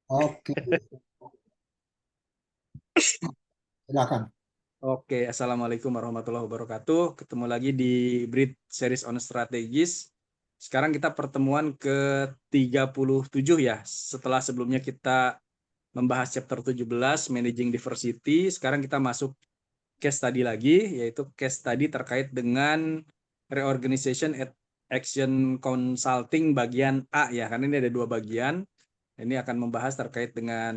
Oke, silakan. Oke, Assalamualaikum warahmatullahi wabarakatuh. Ketemu lagi di Brit Series on Strategis. Sekarang kita pertemuan ke-37 ya. Setelah sebelumnya kita membahas chapter 17, Managing Diversity. Sekarang kita masuk case study lagi, yaitu case study terkait dengan Reorganization at Action Consulting bagian A ya. Karena ini ada 2 bagian. Ini akan membahas terkait dengan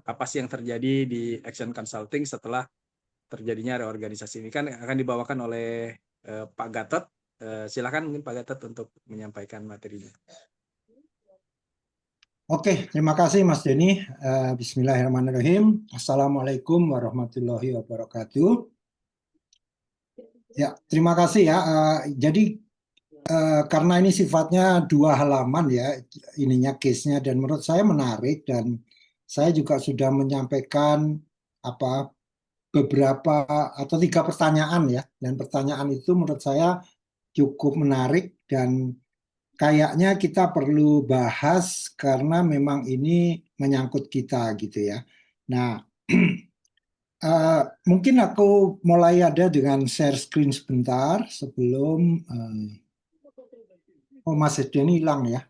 apa sih yang terjadi di Action Consulting setelah terjadinya reorganisasi ini. Kan akan dibawakan oleh Pak Gatot. Silakan mungkin Pak Gatot untuk menyampaikan materinya. Oke, terima kasih Mas Denny. Bismillahirrahmanirrahim. Assalamualaikum warahmatullahi wabarakatuh. Ya, terima kasih ya. Jadi karena ini sifatnya 2 halaman ya, ininya case-nya, dan menurut saya menarik, dan saya juga sudah menyampaikan apa beberapa atau 3 pertanyaan ya, dan pertanyaan itu menurut saya cukup menarik dan kayaknya kita perlu bahas karena memang ini menyangkut kita gitu ya. Nah, mungkin aku mulai ada dengan share screen sebentar sebelum oh Mas Denny hilang ya.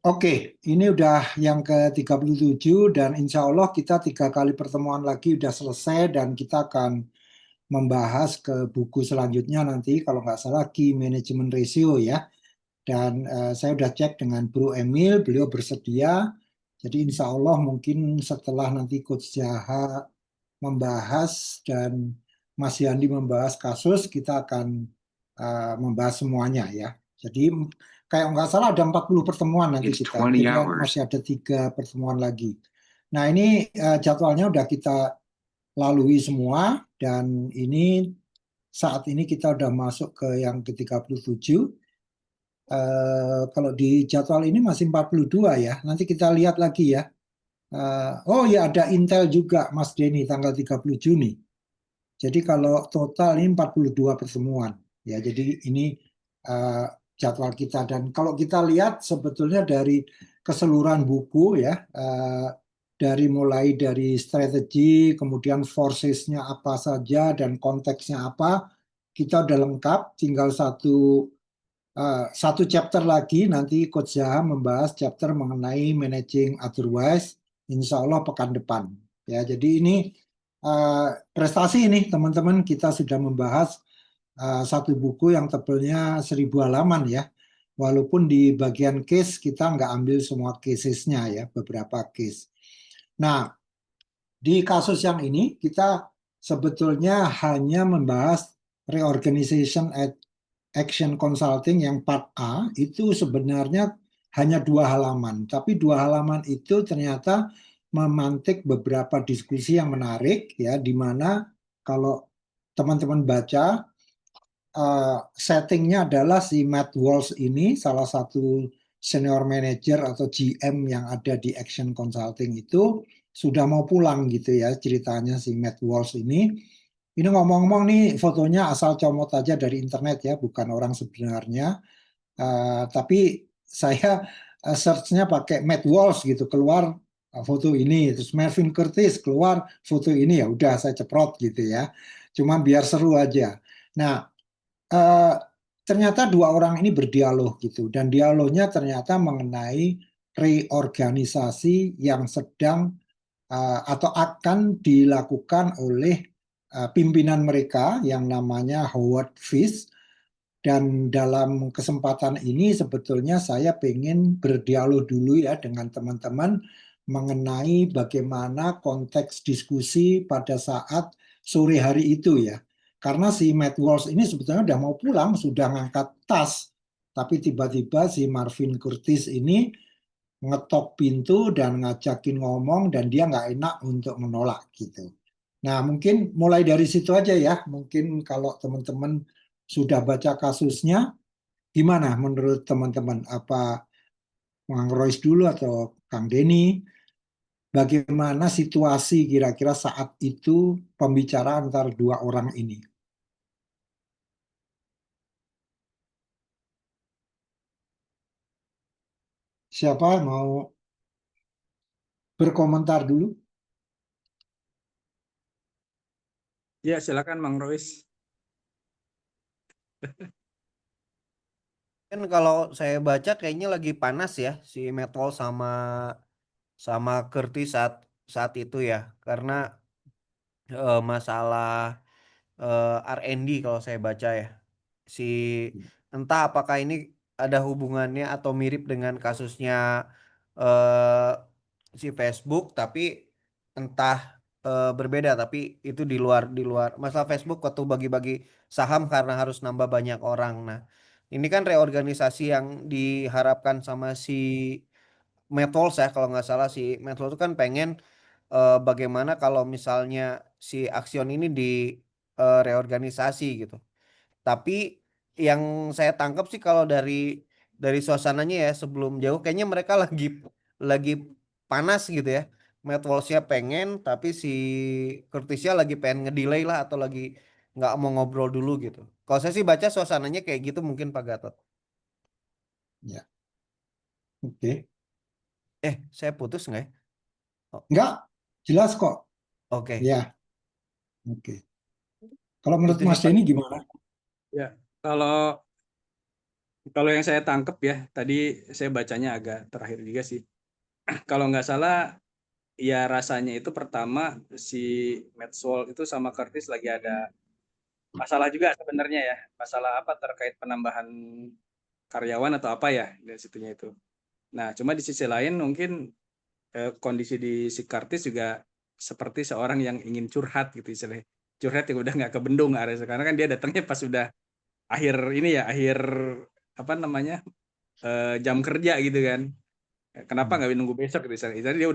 Oke, ini udah yang ke-37 dan insya Allah kita 3 kali pertemuan lagi udah selesai dan kita akan membahas ke buku selanjutnya nanti kalau nggak salah Key Management Ratio ya. Dan saya udah cek dengan Bro Emil, beliau bersedia. Jadi insya Allah mungkin setelah nanti Coach Jaha membahas dan Mas Yandi membahas kasus, kita akan membahas semuanya ya. Jadi kayak nggak salah ada 40 pertemuan nanti kita. Jadi masih ada 3 pertemuan lagi. Nah ini jadwalnya udah kita lalui semua dan ini saat ini kita udah masuk ke yang ke-37. Kalau di jadwal ini masih 42 ya. Nanti kita lihat lagi ya. Oh ya ada Intel juga Mas Denny tanggal 30 Juni. Jadi kalau total ini 42 pertemuan. Ya, jadi ini uh, jadwal kita dan kalau kita lihat sebetulnya dari keseluruhan buku ya, dari mulai dari strategi, kemudian forcesnya apa saja dan konteksnya apa, kita udah lengkap. Tinggal satu chapter lagi nanti Coach Zaha membahas chapter mengenai managing otherwise, insya Allah pekan depan. Ya, jadi ini prestasi ini teman-teman, kita sudah membahas satu buku yang tebelnya 1.000 halaman ya. Walaupun di bagian case kita nggak ambil semua casesnya ya, beberapa case. Nah, di kasus yang ini kita sebetulnya hanya membahas reorganization at Action Consulting yang part A itu sebenarnya hanya 2 halaman, tapi 2 halaman itu ternyata memantik beberapa diskusi yang menarik ya, di mana kalau teman-teman baca settingnya adalah si Matt Walsh ini salah satu senior manager atau GM yang ada di Action Consulting itu sudah mau pulang gitu ya ceritanya si Matt Walsh ini. Ini ngomong-ngomong nih fotonya asal comot aja dari internet ya, bukan orang sebenarnya. Tapi saya search-nya pakai Matt Walsh gitu, keluar foto ini, terus Marvin Curtis keluar foto ini, ya udah saya ceprot gitu ya. Cuma biar seru aja. Nah, eh, ternyata 2 orang ini berdialog gitu, dan dialognya ternyata mengenai reorganisasi yang sedang atau akan dilakukan oleh pimpinan mereka yang namanya Howard Fish. Dan dalam kesempatan ini sebetulnya saya pengen berdialog dulu ya dengan teman-teman mengenai bagaimana konteks diskusi pada saat sore hari itu ya. Karena si Matt Walsh ini sebetulnya udah mau pulang, sudah ngangkat tas. Tapi tiba-tiba si Marvin Curtis ini ngetok pintu dan ngajakin ngomong dan dia nggak enak untuk menolak gitu. Nah, mungkin mulai dari situ aja ya. Mungkin kalau teman-teman sudah baca kasusnya, gimana menurut teman-teman? Apa Bang Royce dulu atau Kang Denny? Bagaimana situasi kira-kira saat itu pembicaraan antara 2 orang ini? Siapa mau berkomentar dulu? Ya, silakan Mang Rois. Kan kalau saya baca kayaknya lagi panas ya si Metwall sama sama Curtis saat saat itu ya, karena masalah R&D kalau saya baca ya. Si entah apakah ini ada hubungannya atau mirip dengan kasusnya eh, si Facebook, tapi entah berbeda, tapi itu di luar masalah Facebook waktu bagi-bagi saham karena harus nambah banyak orang. Nah, ini kan reorganisasi yang diharapkan sama si Metals ya, kalau nggak salah si Metals itu kan pengen bagaimana kalau misalnya si Axion ini di reorganisasi gitu. Tapi yang saya tangkap sih kalau dari suasananya ya sebelum jauh kayaknya mereka lagi panas gitu ya. Matt Walsh-nya pengen, tapi si Curtis-nya lagi pengen ngedelay lah atau lagi nggak mau ngobrol dulu gitu. Kalau saya sih baca suasananya kayak gitu mungkin Pak Gatot. Ya, oke. Saya putus nggak ya? Oh, Enggak, jelas kok. oke. Ya, oke. Kalau menurut Itu sih Mas Pak. Denny gimana? Ya, kalau kalau yang saya tangkep ya, tadi saya bacanya agak terakhir juga sih. Kalau nggak salah, ya rasanya itu pertama si Maxwell itu sama Curtis lagi ada masalah juga sebenarnya ya. Masalah apa terkait penambahan karyawan atau apa ya dari situnya itu. Nah, cuma di sisi lain mungkin kondisi di si Curtis juga seperti seorang yang ingin curhat gitu istilahnya. Curhat yang udah nggak kebendung area karena kan dia datangnya pas sudah akhir ini ya, akhir apa namanya jam kerja gitu kan. Kenapa Hmm. nggak nunggu besok gitu istilahnya. Istilahnya dia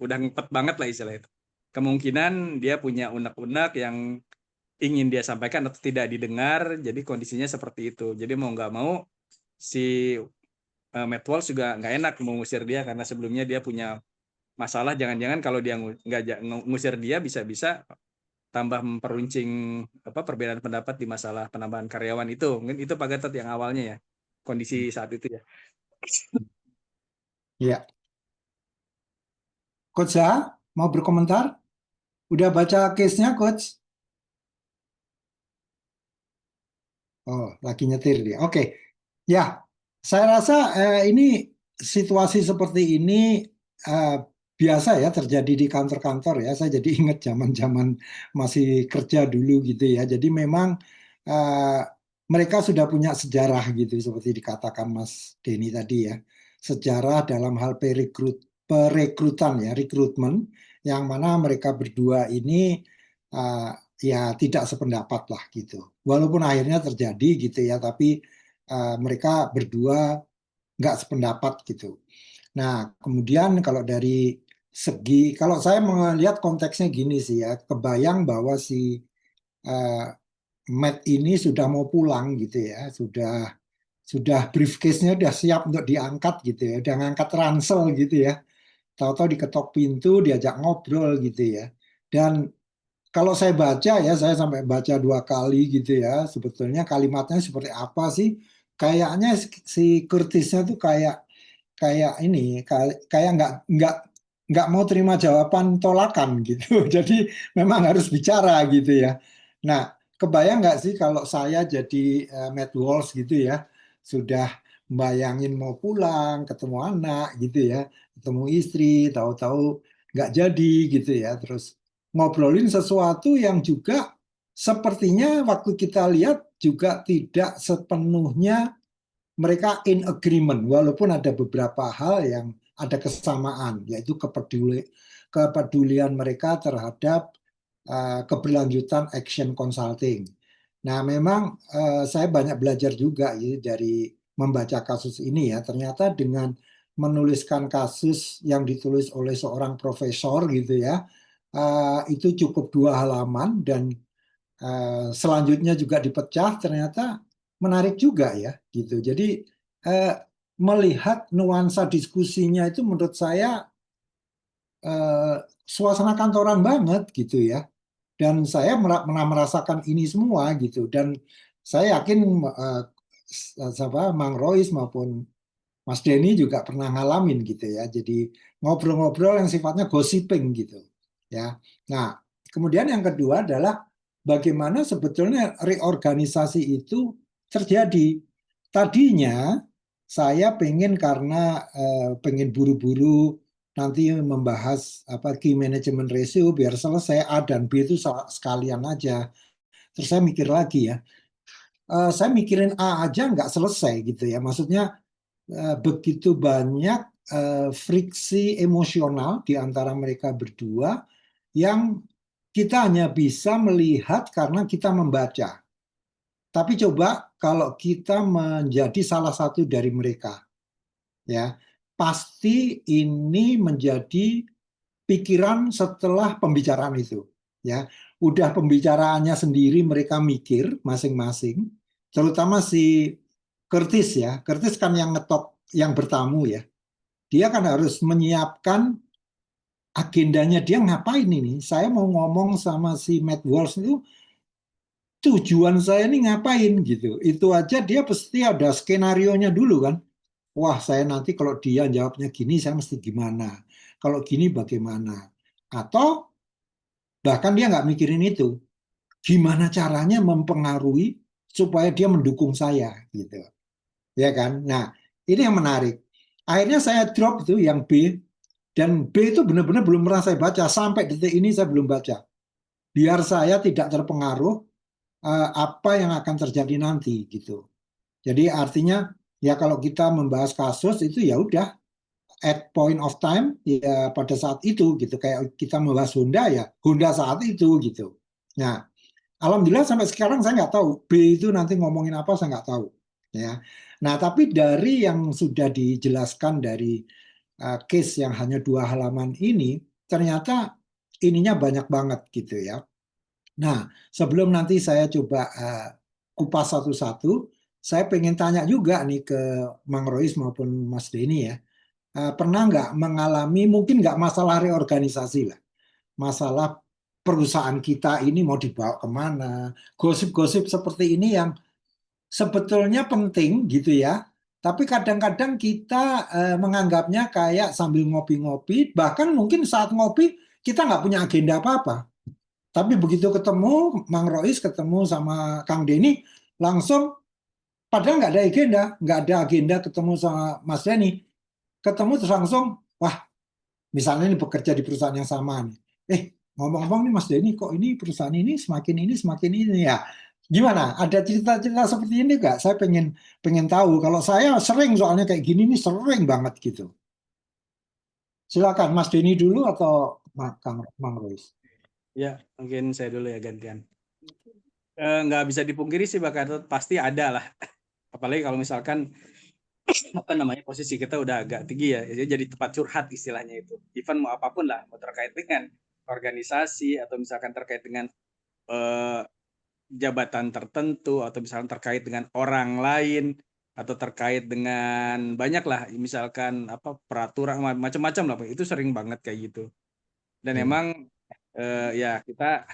udah ngepet banget lah istilah itu. Kemungkinan dia punya unek-unek yang ingin dia sampaikan atau tidak didengar, jadi kondisinya seperti itu. Jadi mau nggak mau si Matt Walsh juga nggak enak mengusir dia karena sebelumnya dia punya masalah. Jangan-jangan kalau dia nggak ngusir dia bisa-bisa tambah memperuncing apa perbedaan pendapat di masalah penambahan karyawan itu. Mungkin itu Pak Gatot yang awalnya ya kondisi saat itu ya. Ya, Coach Zaha mau berkomentar? Udah baca case-nya, Coach? Oh, lagi nyetir dia. Oke, ya, saya rasa ini situasi seperti ini eh, biasa ya terjadi di kantor-kantor ya. Saya jadi ingat zaman-zaman masih kerja dulu gitu ya. Jadi memang eh, mereka sudah punya sejarah gitu seperti dikatakan Mas Denny tadi ya. Sejarah dalam hal perekrutan ya, rekrutmen yang mana mereka berdua ini eh, ya tidak sependapat lah gitu. Walaupun akhirnya terjadi gitu ya, tapi mereka berdua nggak sependapat gitu. Nah, kemudian kalau dari segi, kalau saya melihat konteksnya gini sih ya, kebayang bahwa si eh, Matt ini sudah mau pulang gitu ya, sudah briefcase-nya udah siap untuk diangkat gitu ya, udah ngangkat ransel gitu ya. Tahu-tahu diketok pintu, diajak ngobrol gitu ya. Dan kalau saya baca ya, saya sampai baca 2 kali gitu ya. Sebetulnya kalimatnya seperti apa sih? Kayaknya si Curtisnya tuh kayak kayak ini, kayak nggak mau terima jawaban tolakan gitu. Jadi memang harus bicara gitu ya. Nah, kebayang nggak sih kalau saya jadi Matt Walsh gitu ya, sudah bayangin mau pulang, ketemu anak gitu ya, ketemu istri, tahu-tahu nggak jadi gitu ya, terus ngobrolin sesuatu yang juga sepertinya waktu kita lihat juga tidak sepenuhnya mereka in agreement, walaupun ada beberapa hal yang ada kesamaan, yaitu kepedulian mereka terhadap keberlanjutan action consulting. Nah, memang saya banyak belajar juga ya, dari membaca kasus ini ya. Ternyata dengan menuliskan kasus yang ditulis oleh seorang profesor gitu ya, itu cukup 2 halaman dan selanjutnya juga dipecah, ternyata menarik juga ya gitu. Jadi eh, melihat nuansa diskusinya itu menurut saya eh, suasana kantoran banget gitu ya. Dan saya pernah merasakan ini semua gitu. Dan saya yakin Mang Rois maupun Mas Denny juga pernah ngalamin gitu ya. Jadi ngobrol-ngobrol yang sifatnya gossiping gitu ya. Nah, kemudian yang kedua adalah bagaimana sebetulnya reorganisasi itu terjadi. Tadinya saya pengen karena pengen buru-buru nanti membahas apa key management ratio biar selesai A dan B itu sekalian aja. Terus saya mikir lagi ya, saya mikirin A aja nggak selesai gitu ya. Maksudnya begitu banyak friksi emosional di antara mereka berdua yang kita hanya bisa melihat karena kita membaca. Tapi coba kalau kita menjadi salah satu dari mereka, ya pasti ini menjadi pikiran setelah pembicaraan itu. Ya, udah pembicaraannya sendiri mereka mikir masing-masing, terutama si Curtis ya. Curtis kan yang ngetop, yang bertamu ya. Dia kan harus menyiapkan agendanya dia ngapain ini. Saya mau ngomong sama si Matt Walsh itu tujuan saya ini ngapain gitu. Itu aja dia pasti ada skenarionya dulu kan. Wah, saya nanti kalau dia jawabnya gini, saya mesti gimana? Kalau gini bagaimana? Atau bahkan dia nggak mikirin itu. Gimana caranya mempengaruhi supaya dia mendukung saya gitu. Ya kan? Nah, ini yang menarik. Akhirnya saya drop itu yang B, dan B itu benar-benar belum pernah saya baca. Sampai detik ini saya belum baca. Biar saya tidak terpengaruh apa yang akan terjadi nanti gitu. Jadi artinya ya kalau kita membahas kasus itu ya udah at point of time ya pada saat itu gitu, kayak kita membahas Honda ya Honda saat itu gitu. Nah, alhamdulillah sampai sekarang saya nggak tahu B itu nanti ngomongin apa, saya nggak tahu ya. Nah, tapi dari yang sudah dijelaskan dari case yang hanya 2 halaman ini, ternyata ininya banyak banget gitu ya. Nah, sebelum nanti saya coba kupas satu-satu, saya pengen tanya juga nih ke Mang Rois maupun Mas Denny ya. Pernah nggak mengalami, mungkin nggak masalah reorganisasi lah, masalah perusahaan kita ini mau dibawa kemana, gosip-gosip seperti ini yang sebetulnya penting gitu ya, tapi kadang-kadang kita menganggapnya kayak sambil ngopi-ngopi, bahkan mungkin saat ngopi kita nggak punya agenda apa-apa. Tapi begitu ketemu Mang Rois, ketemu sama Kang Denny, langsung padahal nggak ada agenda ketemu sama Mas Denny, ketemu terus langsung, wah misalnya ini bekerja di perusahaan yang sama nih. Ngomong-ngomong nih Mas Denny, kok ini perusahaan ini semakin ini ya. Gimana? Ada cerita-cerita seperti ini nggak? Saya pengen pengen tahu. Kalau saya sering soalnya kayak gini nih sering banget gitu. Silakan Mas Denny dulu atau Kang Mang Rois. Ya, mungkin saya dulu ya gantian. Nggak bisa dipungkiri sih bakal pasti ada lah. Apalagi kalau misalkan apa namanya posisi kita udah agak tinggi ya, jadi tempat curhat istilahnya itu. Even mau apapun lah, mau terkait dengan organisasi atau misalkan terkait dengan eh, jabatan tertentu atau misalkan terkait dengan orang lain atau terkait dengan banyak lah, misalkan apa peraturan macam-macam lah, itu sering banget kayak gitu. Dan emang ya kita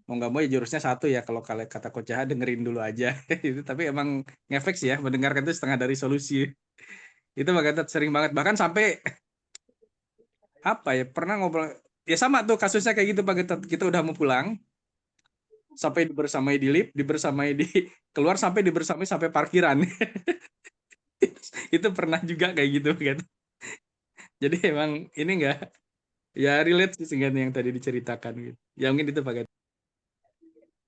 mau nggak mau ya jurusnya satu ya, kalau kata Coach Jaha dengerin dulu aja itu, tapi emang ngefek sih ya, mendengarkan itu setengah dari solusi. Itu makanya sering banget, bahkan sampai apa ya, pernah ngobrol ya sama tuh kasusnya kayak gitu Pak Getot. Kita udah mau pulang, sampai dibersamai di lift, dibersamai di keluar, sampai dibersamai sampai parkiran. Itu pernah juga kayak gitu kan. Jadi emang ini enggak ya relate sih dengan yang tadi diceritakan gitu. Ya mungkin itu Pak Getot.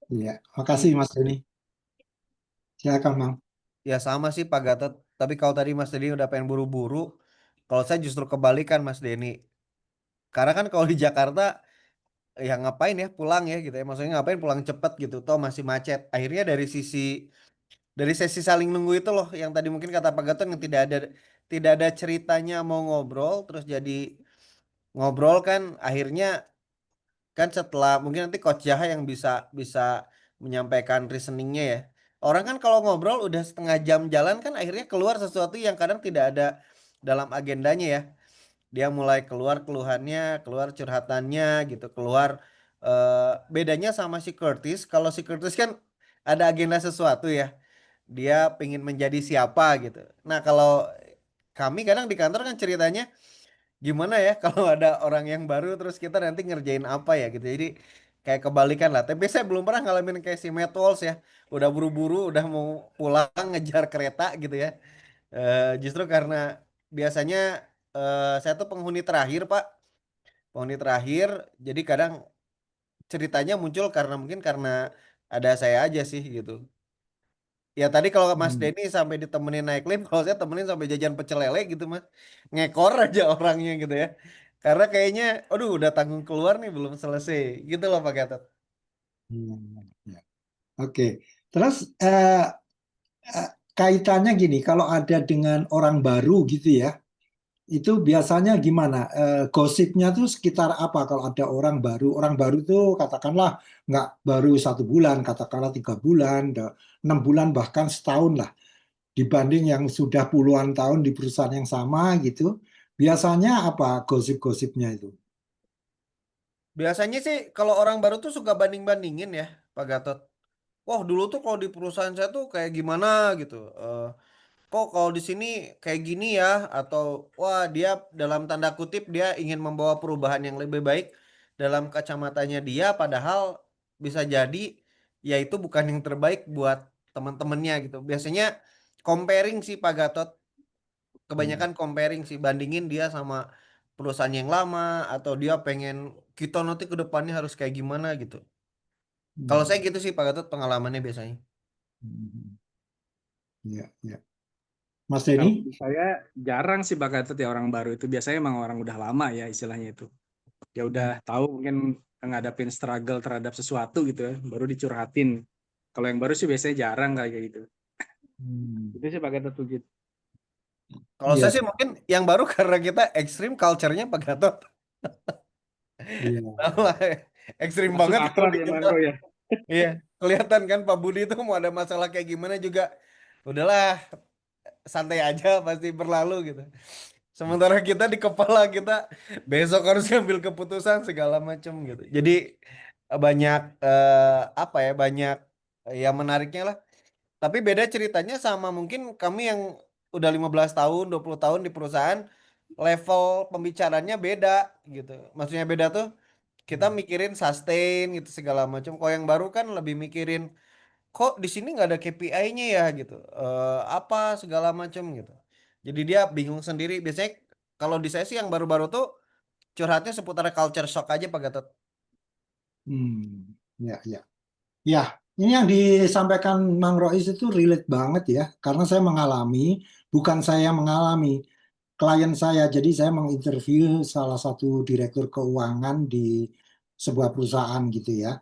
Iya, makasih Mas Denny. Silakan Mang. Ya sama sih Pak Gatot. Tapi kalau tadi Mas Denny udah pengen buru-buru, kalau saya justru kebalikan Mas Denny. Karena kan kalau di Jakarta ya ngapain ya pulang ya gitu ya. Maksudnya ngapain pulang cepet gitu. Toh masih macet. Akhirnya dari sesi saling nunggu itu loh yang tadi mungkin kata Pak Gatot yang tidak ada ceritanya mau ngobrol terus jadi ngobrol kan akhirnya kan setelah mungkin nanti Coach Jaha yang bisa bisa menyampaikan reasoningnya ya. Orang kan kalau ngobrol udah setengah jam jalan kan akhirnya keluar sesuatu yang kadang tidak ada dalam agendanya ya. Dia mulai keluar keluhannya, keluar curhatannya gitu, keluar bedanya sama si Curtis. Kalau si Curtis kan ada agenda sesuatu ya. Dia pengen menjadi siapa gitu. Nah, kalau kami kadang di kantor kan ceritanya gimana ya kalau ada orang yang baru terus kita nanti ngerjain apa ya gitu. Jadi kayak kebalikan lah. Tapi saya belum pernah ngalamin kayak si Matt Walsh ya. Udah buru-buru, udah mau pulang ngejar kereta gitu ya. Justru karena biasanya saya tuh penghuni terakhir Pak. Penghuni terakhir. Jadi kadang ceritanya muncul karena mungkin karena ada saya aja sih gitu. Ya tadi kalau Mas Hmm. Denny sampai ditemenin naik lift, kalau saya temenin sampai jajan pecel lele gitu Mas. Ngekor aja orangnya gitu ya. Karena kayaknya, aduh udah tanggung keluar nih belum selesai. Gitu loh Pak Gatot. Ya. Oke, terus kaitannya gini, kalau ada dengan orang baru gitu ya, itu biasanya gimana? Gosipnya tuh sekitar apa kalau ada orang baru? Orang baru tuh katakanlah nggak baru 1 bulan, katakanlah 3 bulan, 6 bulan bahkan setahun lah, dibanding yang sudah puluhan tahun di perusahaan yang sama gitu. Biasanya apa gosip-gosipnya itu? Biasanya sih kalau orang baru tuh suka banding-bandingin ya Pak Gatot. Wah dulu tuh kalau di perusahaan saya tuh kayak gimana gitu. Kok kalau di sini kayak gini ya atau wah dia dalam tanda kutip dia ingin membawa perubahan yang lebih baik dalam kacamatanya dia padahal bisa jadi ya itu bukan yang terbaik buat teman-temannya gitu. Biasanya comparing sih Pak Gatot, Hmm. kebanyakan comparing sih bandingin dia sama perusahaan yang lama atau dia pengen kita nanti ke depannya harus kayak gimana gitu. Kalau saya Hmm. gitu sih Pak Gatot pengalamannya biasanya. Hmm. Ya, ya. Mas Kalau Denny? saya jarang sih Pak Gatot ya orang baru itu biasanya emang orang udah lama ya istilahnya itu. Ya udah tahu mungkin ngadapin struggle terhadap sesuatu gitu ya, baru dicurhatin. Kalau yang baru sih biasanya jarang kayak gitu. Hmm. Itu sih Pak Gatot tuh gitu. Kalau Iya, saya sih mungkin yang baru karena kita ekstrim culture-nya Pak Gatot. iya. Tahu lah, ekstrim Langsung banget kalau akrab di ya kita. Bang Roy ya. Iya, kelihatan kan Pak Budi itu mau ada masalah kayak gimana juga, udahlah santai aja pasti berlalu gitu. Sementara kita di kepala kita besok harus ngambil keputusan segala macam gitu. Jadi banyak apa ya banyak yang menariknya lah. Tapi beda ceritanya sama mungkin kami yang udah 15 tahun, 20 tahun di perusahaan, level pembicaranya beda gitu. Maksudnya beda tuh kita mikirin sustain gitu segala macam. Kalau yang baru kan lebih mikirin kok di sini nggak ada KPI-nya ya gitu. Apa segala macam gitu. Jadi dia bingung sendiri. Biasanya kalau di saya sih yang baru-baru tuh curhatnya seputar culture shock aja Pak Gatot. Hmm. Ya, ya. Ya, ini yang disampaikan Mang Rois itu relate banget ya, karena saya mengalami, bukan saya yang mengalami, klien saya. Jadi saya menginterview salah satu direktur keuangan di sebuah perusahaan gitu ya.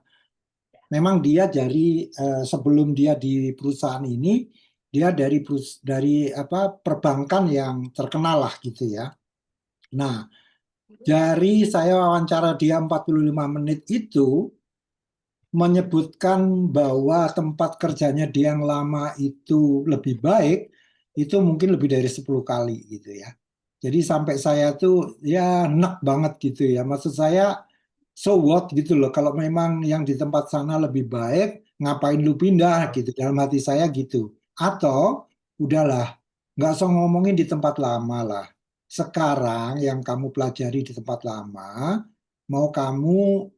Memang dia dari sebelum dia di perusahaan ini, dia dari apa perbankan yang terkenal lah gitu ya. Nah, dari saya wawancara dia 45 menit itu menyebutkan bahwa tempat kerjanya dia yang lama itu lebih baik, itu mungkin lebih dari 10 kali gitu ya. Jadi sampai saya tuh ya enak banget gitu ya. Maksud saya so what gitu loh. Kalau memang yang di tempat sana lebih baik, ngapain lu pindah gitu. Dalam hati saya gitu. Atau udahlah, nggak usah ngomongin di tempat lama lah. Sekarang yang kamu pelajari di tempat lama, mau kamu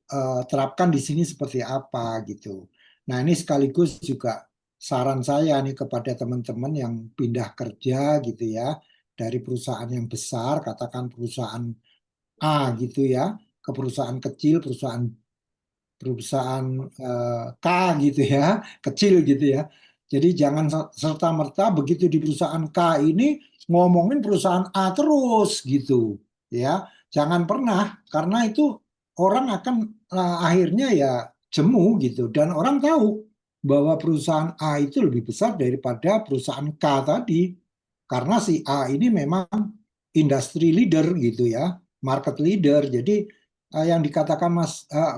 terapkan di sini seperti apa gitu. Nah, ini sekaligus juga saran saya nih kepada teman-teman yang pindah kerja gitu ya dari perusahaan yang besar, katakan perusahaan A gitu ya, ke perusahaan kecil, perusahaan perusahaan K gitu ya, kecil gitu ya. Jadi jangan serta-merta begitu di perusahaan K ini ngomongin perusahaan A terus gitu ya. Jangan pernah karena itu orang akan akhirnya ya jemu gitu dan orang tahu bahwa perusahaan A itu lebih besar daripada perusahaan K tadi karena si A ini memang industri leader gitu ya, market leader. Jadi yang dikatakan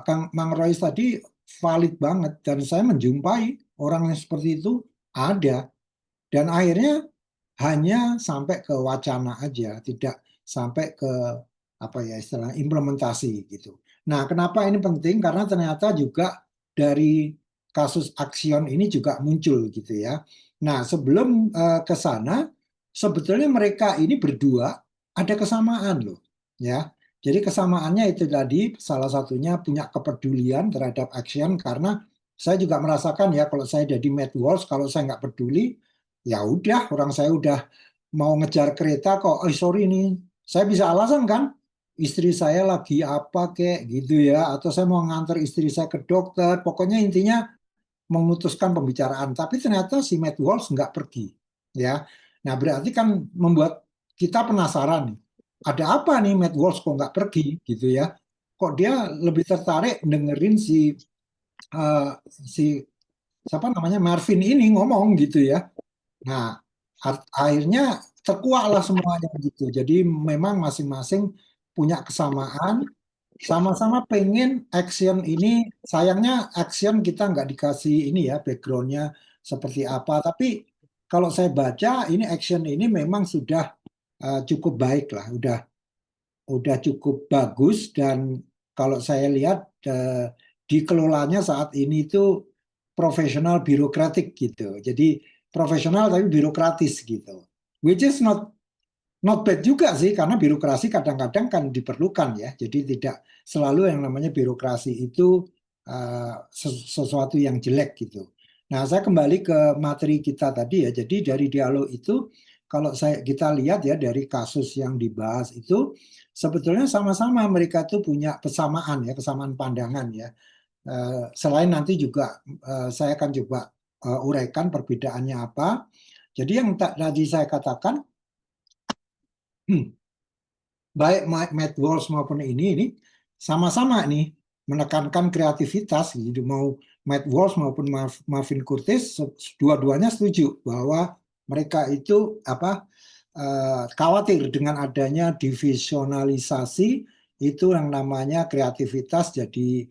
Kang Mang Rois tadi valid banget dan saya menjumpai orang yang seperti itu ada dan akhirnya hanya sampai ke wacana aja, tidak sampai ke apa ya istilah implementasi gitu. Nah, kenapa ini penting? Karena ternyata juga dari kasus Axion ini juga muncul gitu ya. Nah, sebelum ke sana sebetulnya mereka ini berdua ada kesamaan loh, ya. Jadi kesamaannya itu tadi salah satunya punya kepedulian terhadap action, karena saya juga merasakan ya kalau saya jadi Matt Walsh, kalau saya nggak peduli, ya udah orang saya udah mau ngejar kereta kok, oh sorry nih, saya bisa alasan kan, istri saya lagi apa kayak gitu ya, atau saya mau ngantar istri saya ke dokter, pokoknya intinya memutuskan pembicaraan. Tapi ternyata si Matt Walsh nggak pergi, ya. Nah berarti kan membuat kita penasaran nih, ada apa nih Matt Walsh kok nggak pergi gitu ya? Kok dia lebih tertarik dengerin si siapa namanya Marvin ini ngomong gitu ya? Nah, akhirnya terkuaklah semuanya gitu. Jadi memang masing-masing punya kesamaan, sama-sama pengen action ini. Sayangnya action kita nggak dikasih ini ya backgroundnya seperti apa. Tapi kalau saya baca ini action ini memang sudah cukup baik lah, udah cukup bagus, dan kalau saya lihat dikelolanya saat ini itu profesional birokratik gitu. Jadi profesional tapi birokratis gitu. Which is not bad juga sih, karena birokrasi kadang-kadang kan diperlukan ya. Jadi tidak selalu yang namanya birokrasi itu sesuatu yang jelek gitu. Nah, saya kembali ke materi kita tadi ya. Jadi dari dialog itu kalau kita lihat ya dari kasus yang dibahas itu sebetulnya sama-sama mereka tuh punya kesamaan pandangan ya. Selain nanti juga saya akan coba uraikan perbedaannya apa. Jadi yang tadi saya katakan, baik Matt Walsh maupun ini sama-sama nih menekankan kreativitas gitu. Mau Matt Walsh maupun Marvin Curtis dua-duanya setuju bahwa mereka itu khawatir dengan adanya divisionalisasi itu yang namanya kreativitas jadi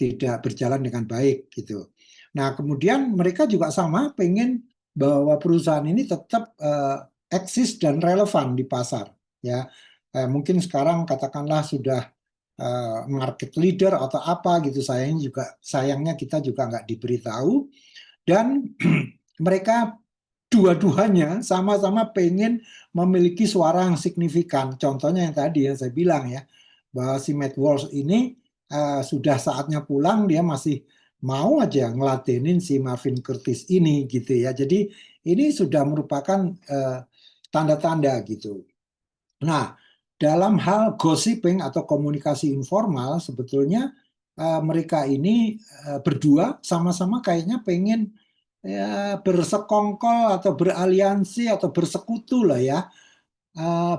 tidak berjalan dengan baik gitu. Nah, kemudian mereka juga sama pengen bahwa perusahaan ini tetap eksis dan relevan di pasar ya. Mungkin sekarang katakanlah sudah market leader atau apa gitu, sayangnya kita juga nggak diberitahu, dan mereka dua-duanya sama-sama pengen memiliki suara yang signifikan. Contohnya yang tadi yang saya bilang ya, bahwa si Matt Walsh ini sudah saatnya pulang, dia masih mau aja ngeladenin si Marvin Curtis ini gitu ya. Jadi ini sudah merupakan tanda-tanda gitu. Nah, dalam hal gossiping atau komunikasi informal, sebetulnya mereka ini berdua sama-sama kayaknya pengen ya, bersekongkol atau beraliansi atau bersekutu lah ya.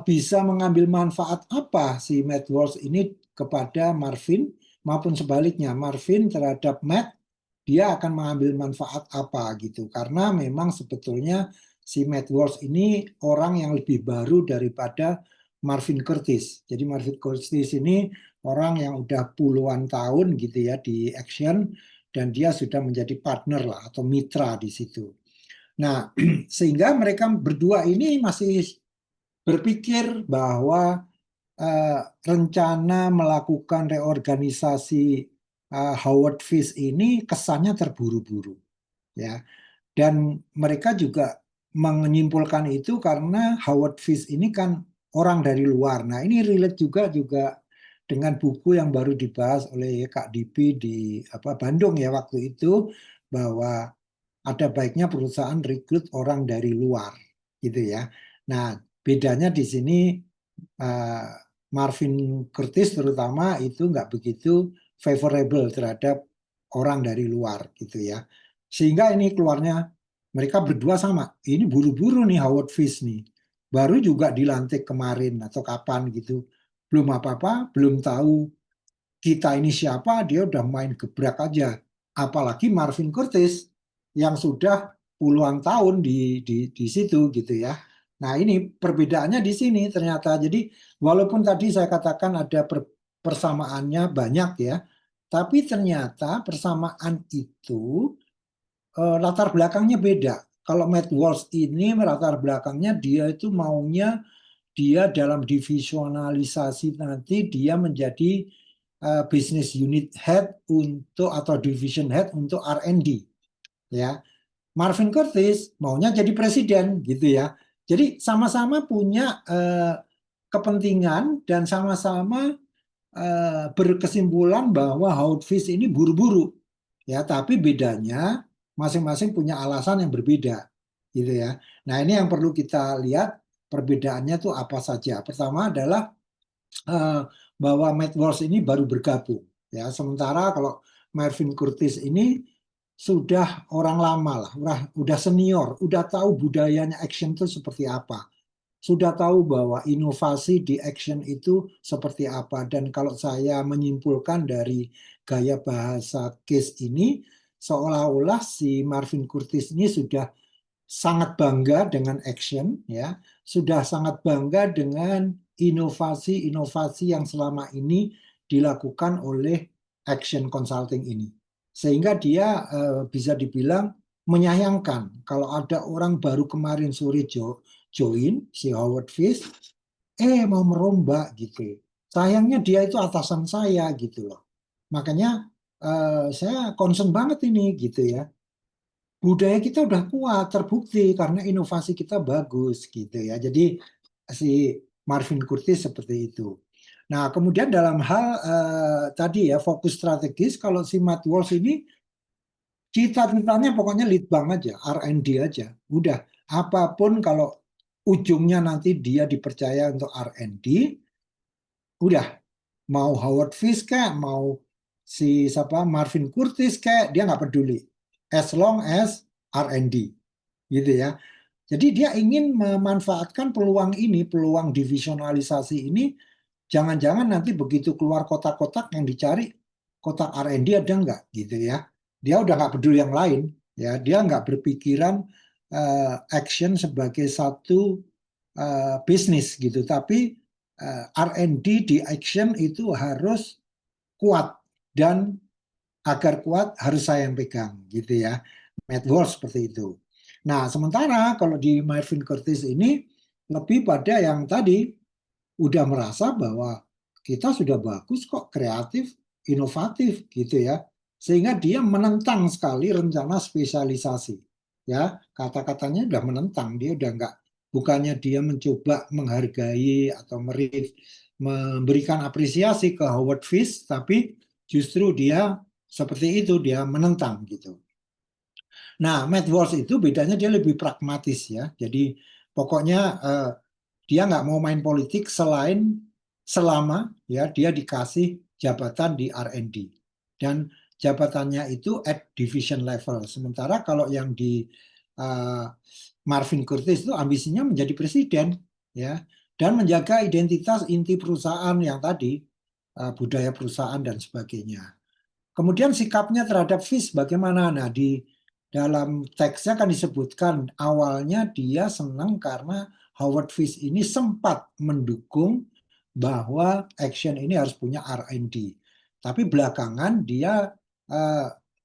Bisa mengambil manfaat apa si Matt Walsh ini kepada Marvin maupun sebaliknya Marvin terhadap Matt, dia akan mengambil manfaat apa gitu, karena memang sebetulnya si Matt Walsh ini orang yang lebih baru daripada Marvin Curtis. Jadi Marvin Curtis ini orang yang udah puluhan tahun gitu ya di action, dan dia sudah menjadi partner lah atau mitra di situ. Nah, sehingga mereka berdua ini masih berpikir bahwa rencana melakukan reorganisasi Howard Fish ini kesannya terburu-buru, ya. Dan mereka juga menyimpulkan itu karena Howard Fish ini kan orang dari luar. Nah, ini relate juga dengan buku yang baru dibahas oleh Kak Dipi di Bandung ya waktu itu, bahwa ada baiknya perusahaan rekrut orang dari luar gitu ya. Nah, bedanya di sini Marvin Curtis terutama itu nggak begitu favorable terhadap orang dari luar gitu ya. Sehingga ini keluarnya mereka berdua sama. Ini buru-buru nih Howard Fish nih. Baru juga dilantik kemarin atau kapan gitu. Belum apa-apa, belum tahu kita ini siapa, dia udah main gebrak aja. Apalagi Marvin Curtis yang sudah puluhan tahun di situ gitu ya. Nah, ini perbedaannya di sini ternyata. Jadi walaupun tadi saya katakan ada persamaannya banyak ya, tapi ternyata persamaan itu latar belakangnya beda. Kalau Matt Walsh ini latar belakangnya dia itu maunya dia dalam divisionalisasi nanti dia menjadi business unit head untuk atau division head untuk R&D ya. Marvin Curtis maunya jadi presiden gitu ya. Jadi sama-sama punya kepentingan dan sama-sama berkesimpulan bahwa Howard Fish ini buru-buru ya, tapi bedanya masing-masing punya alasan yang berbeda gitu ya. Nah, ini yang perlu kita lihat perbedaannya tuh apa saja. Pertama adalah eh, bahwa Matt Walsh ini baru bergabung ya, sementara kalau Marvin Curtis ini sudah orang lama lah, udah senior, udah tahu budayanya action itu seperti apa, sudah tahu bahwa inovasi di action itu seperti apa. Dan kalau saya menyimpulkan dari gaya bahasa Case ini, seolah-olah si Marvin Curtis ini sudah sangat bangga dengan action, ya, sudah sangat bangga dengan inovasi-inovasi yang selama ini dilakukan oleh action consulting ini, sehingga dia bisa dibilang menyayangkan kalau ada orang baru kemarin sore join si Howard Fish, mau merombak gitu. Sayangnya dia itu atasan saya gitu loh. Makanya saya concern banget ini gitu ya. Budaya kita udah kuat, terbukti karena inovasi kita bagus gitu ya. Jadi si Marvin Curtis seperti itu. Nah, kemudian dalam hal tadi ya fokus strategis, kalau si Matt Walsh ini cita-citanya pokoknya lead bank aja, R&D aja. Udah, apapun kalau ujungnya nanti dia dipercaya untuk R&D, udah, mau Howard Fish kayak, mau si siapa Marvin Curtis kayak, dia nggak peduli. As long as R&D, gitu ya. Jadi dia ingin memanfaatkan peluang ini, peluang divisionalisasi ini. Jangan-jangan nanti begitu keluar kotak-kotak yang dicari, kotak R&D ada nggak, gitu ya. Dia udah nggak peduli yang lain, ya. Dia nggak berpikiran action sebagai satu bisnis gitu, tapi R&D di action itu harus kuat, dan agar kuat harus saya yang pegang gitu ya. Matt Walsh seperti itu. Nah, sementara kalau di Marvin Curtis ini lebih pada yang tadi, udah merasa bahwa kita sudah bagus kok, kreatif, inovatif gitu ya. Sehingga dia menentang sekali rencana spesialisasi. Ya, kata-katanya udah menentang, dia udah nggak, bukannya dia mencoba menghargai atau memberikan apresiasi ke Howard Fish, tapi justru dia seperti itu, dia menentang gitu. Nah, Matt Walsh itu bedanya dia lebih pragmatis ya. Jadi pokoknya dia nggak mau main politik selama ya dia dikasih jabatan di R&D, dan jabatannya itu at division level. Sementara kalau yang di Marvin Curtis itu ambisinya menjadi presiden ya, dan menjaga identitas inti perusahaan yang tadi, budaya perusahaan dan sebagainya. Kemudian sikapnya terhadap Fish bagaimana? Nah, di dalam teksnya kan disebutkan awalnya dia senang karena Howard Fish ini sempat mendukung bahwa action ini harus punya R&D. Tapi belakangan dia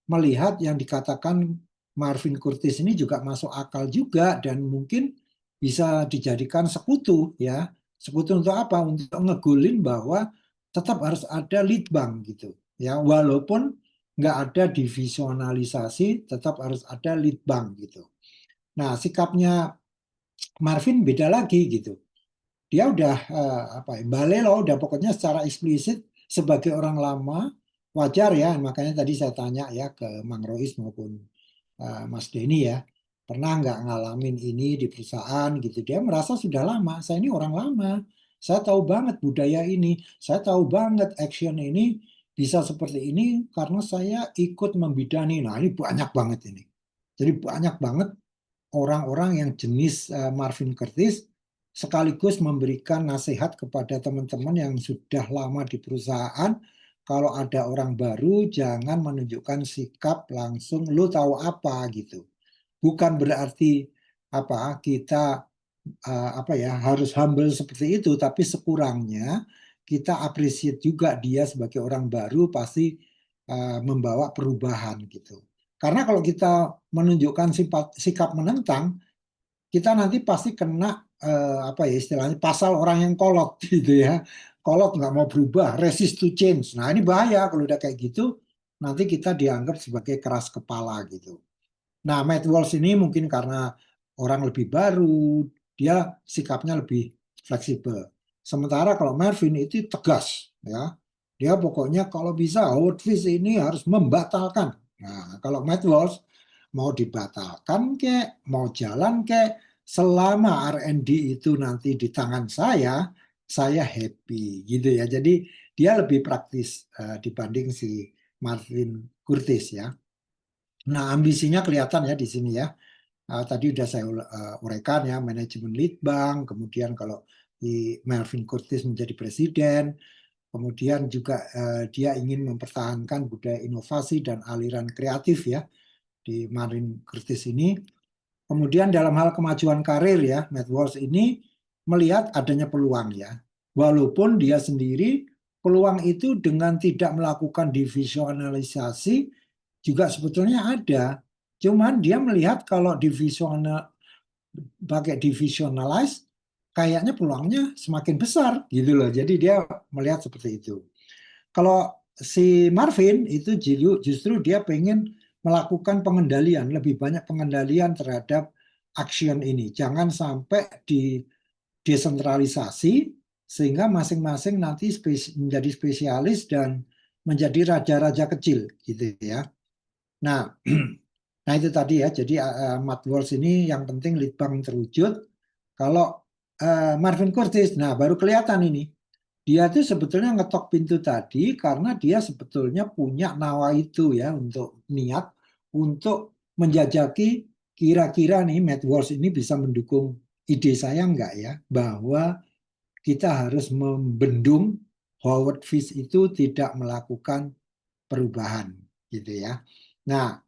melihat yang dikatakan Marvin Curtis ini juga masuk akal juga, dan mungkin bisa dijadikan sekutu ya. Sekutu untuk apa? Untuk ngegulin bahwa tetap harus ada lead bank gitu ya, walaupun nggak ada divisionalisasi, tetap harus ada lead bank gitu. Nah, sikapnya Marvin beda lagi gitu. Dia udah balelo, udah pokoknya secara eksplisit sebagai orang lama, wajar ya. Makanya tadi saya tanya ya ke Mang Rois maupun Mas Denny ya, pernah nggak ngalamin ini di perusahaan gitu. Dia merasa sudah lama, saya ini orang lama, saya tahu banget budaya ini, saya tahu banget action ini bisa seperti ini karena saya ikut membidani. Nah, ini banyak banget ini. Jadi banyak banget orang-orang yang jenis Marvin Curtis sekaligus memberikan nasihat kepada teman-teman yang sudah lama di perusahaan. Kalau ada orang baru, jangan menunjukkan sikap langsung lu tahu apa gitu. Bukan berarti kita harus humble seperti itu, tapi sekurangnya kita appreciate juga dia sebagai orang baru pasti membawa perubahan gitu. Karena kalau kita menunjukkan sikap menentang, kita nanti pasti kena istilahnya pasal orang yang kolot gitu ya. Kolot nggak mau berubah, resist to change. Nah, ini bahaya kalau udah kayak gitu, nanti kita dianggap sebagai keras kepala gitu. Nah, Matt Walsh ini mungkin karena orang lebih baru, dia sikapnya lebih fleksibel. Sementara kalau Marvin itu tegas, ya. Dia pokoknya kalau bisa Howard Fish ini harus membatalkan. Nah, kalau Matt Walsh mau dibatalkan kek, mau jalan kek, selama R&D itu nanti di tangan saya happy gitu ya. Jadi dia lebih praktis dibanding si Marvin Curtis ya. Nah, ambisinya kelihatan ya di sini ya. Tadi udah saya uraikan ya, manajemen lead bank, kemudian kalau di Melvin Curtis menjadi presiden, kemudian juga dia ingin mempertahankan budaya inovasi dan aliran kreatif ya di Marvin Curtis ini. Kemudian dalam hal kemajuan karir ya, Matt Walsh ini melihat adanya peluang ya. Walaupun dia sendiri peluang itu dengan tidak melakukan divisionalisasi juga sebetulnya ada. Cuman dia melihat kalau pakai divisionalize kayaknya peluangnya semakin besar gitu loh. Jadi dia melihat seperti itu. Kalau si Marvin itu justru dia pengen melakukan pengendalian, lebih banyak pengendalian terhadap action ini. Jangan sampai di desentralisasi sehingga masing-masing nanti menjadi spesialis dan menjadi raja-raja kecil gitu ya. Nah, nah itu tadi ya. Jadi Matt Walsh ini yang penting lead bank terwujud. Kalau Marvin Curtis, nah baru kelihatan ini. Dia tuh sebetulnya ngetok pintu tadi karena dia sebetulnya punya nawa itu ya untuk niat untuk menjajaki kira-kira nih Matt Walsh ini bisa mendukung ide saya enggak ya bahwa kita harus membendung Howard Fish itu tidak melakukan perubahan gitu ya. Nah,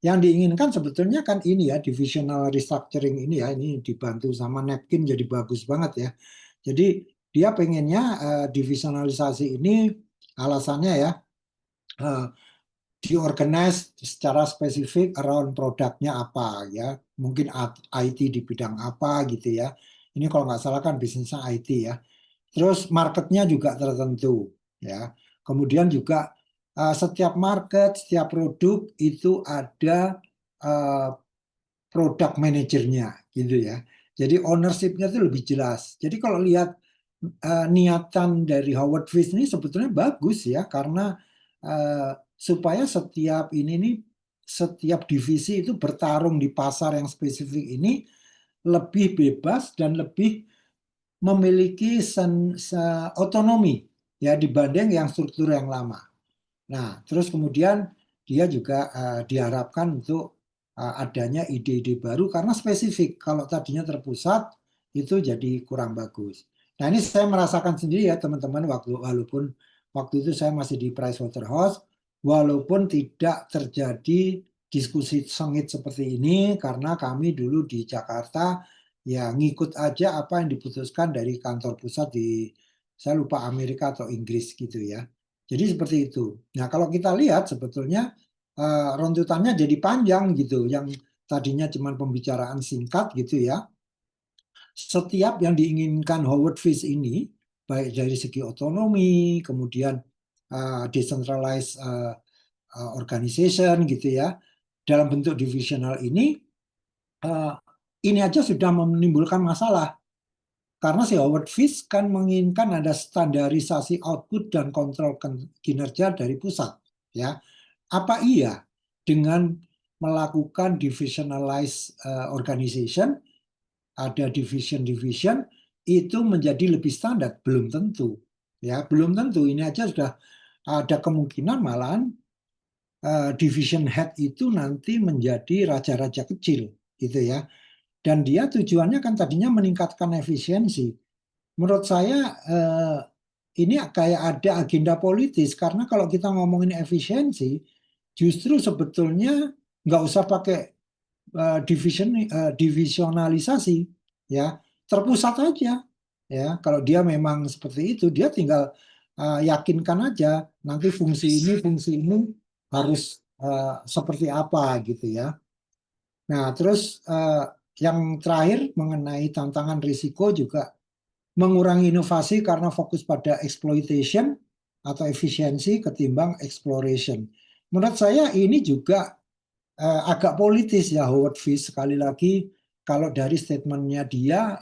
yang diinginkan sebetulnya kan ini ya divisional restructuring ini ya ini dibantu sama Napkin jadi bagus banget ya. Jadi dia pengennya divisionalisasi ini alasannya ya diorganize secara spesifik around produknya apa ya. Mungkin IT di bidang apa gitu ya. Ini kalau nggak salah kan bisnisnya IT ya. Terus marketnya juga tertentu ya. Kemudian juga setiap market, setiap produk itu ada produk manajernya gitu ya. Jadi ownership-nya itu lebih jelas. Jadi kalau lihat niatan dari Howard Fish ini sebetulnya bagus ya karena supaya setiap setiap divisi itu bertarung di pasar yang spesifik ini lebih bebas dan lebih memiliki otonomi ya dibanding yang struktur yang lama. Nah, terus kemudian dia juga diharapkan untuk adanya ide-ide baru karena spesifik. Kalau tadinya terpusat itu jadi kurang bagus. Nah, ini saya merasakan sendiri ya teman-teman walaupun waktu itu saya masih di Pricewaterhouse, walaupun tidak terjadi diskusi sengit seperti ini karena kami dulu di Jakarta ya ngikut aja apa yang diputuskan dari kantor pusat di saya lupa Amerika atau Inggris gitu ya. Jadi seperti itu. Nah, kalau kita lihat sebetulnya runtutannya jadi panjang gitu. Yang tadinya cuma pembicaraan singkat gitu ya. Setiap yang diinginkan Howard Fish ini, baik dari segi otonomi, kemudian decentralized organization gitu ya, dalam bentuk divisional ini aja sudah menimbulkan masalah. Karena si Howard Fish kan menginginkan ada standarisasi output dan kontrol kinerja dari pusat. Ya, apa iya dengan melakukan divisionalized organization, ada division itu menjadi lebih standar? Belum tentu. Ya, belum tentu. Ini aja sudah ada kemungkinan malahan division head itu nanti menjadi raja-raja kecil, gitu ya. Dan dia tujuannya kan tadinya meningkatkan efisiensi. Menurut saya ini kayak ada agenda politis karena kalau kita ngomongin efisiensi, justru sebetulnya nggak usah pakai divisionalisasi, ya terpusat aja, ya kalau dia memang seperti itu dia tinggal yakinkan aja nanti fungsi ini harus seperti apa gitu ya. Nah terus yang terakhir mengenai tantangan risiko juga mengurangi inovasi karena fokus pada exploitation atau efisiensi ketimbang exploration. Menurut saya ini juga agak politis ya Howard Fish. Sekali lagi, kalau dari statementnya dia,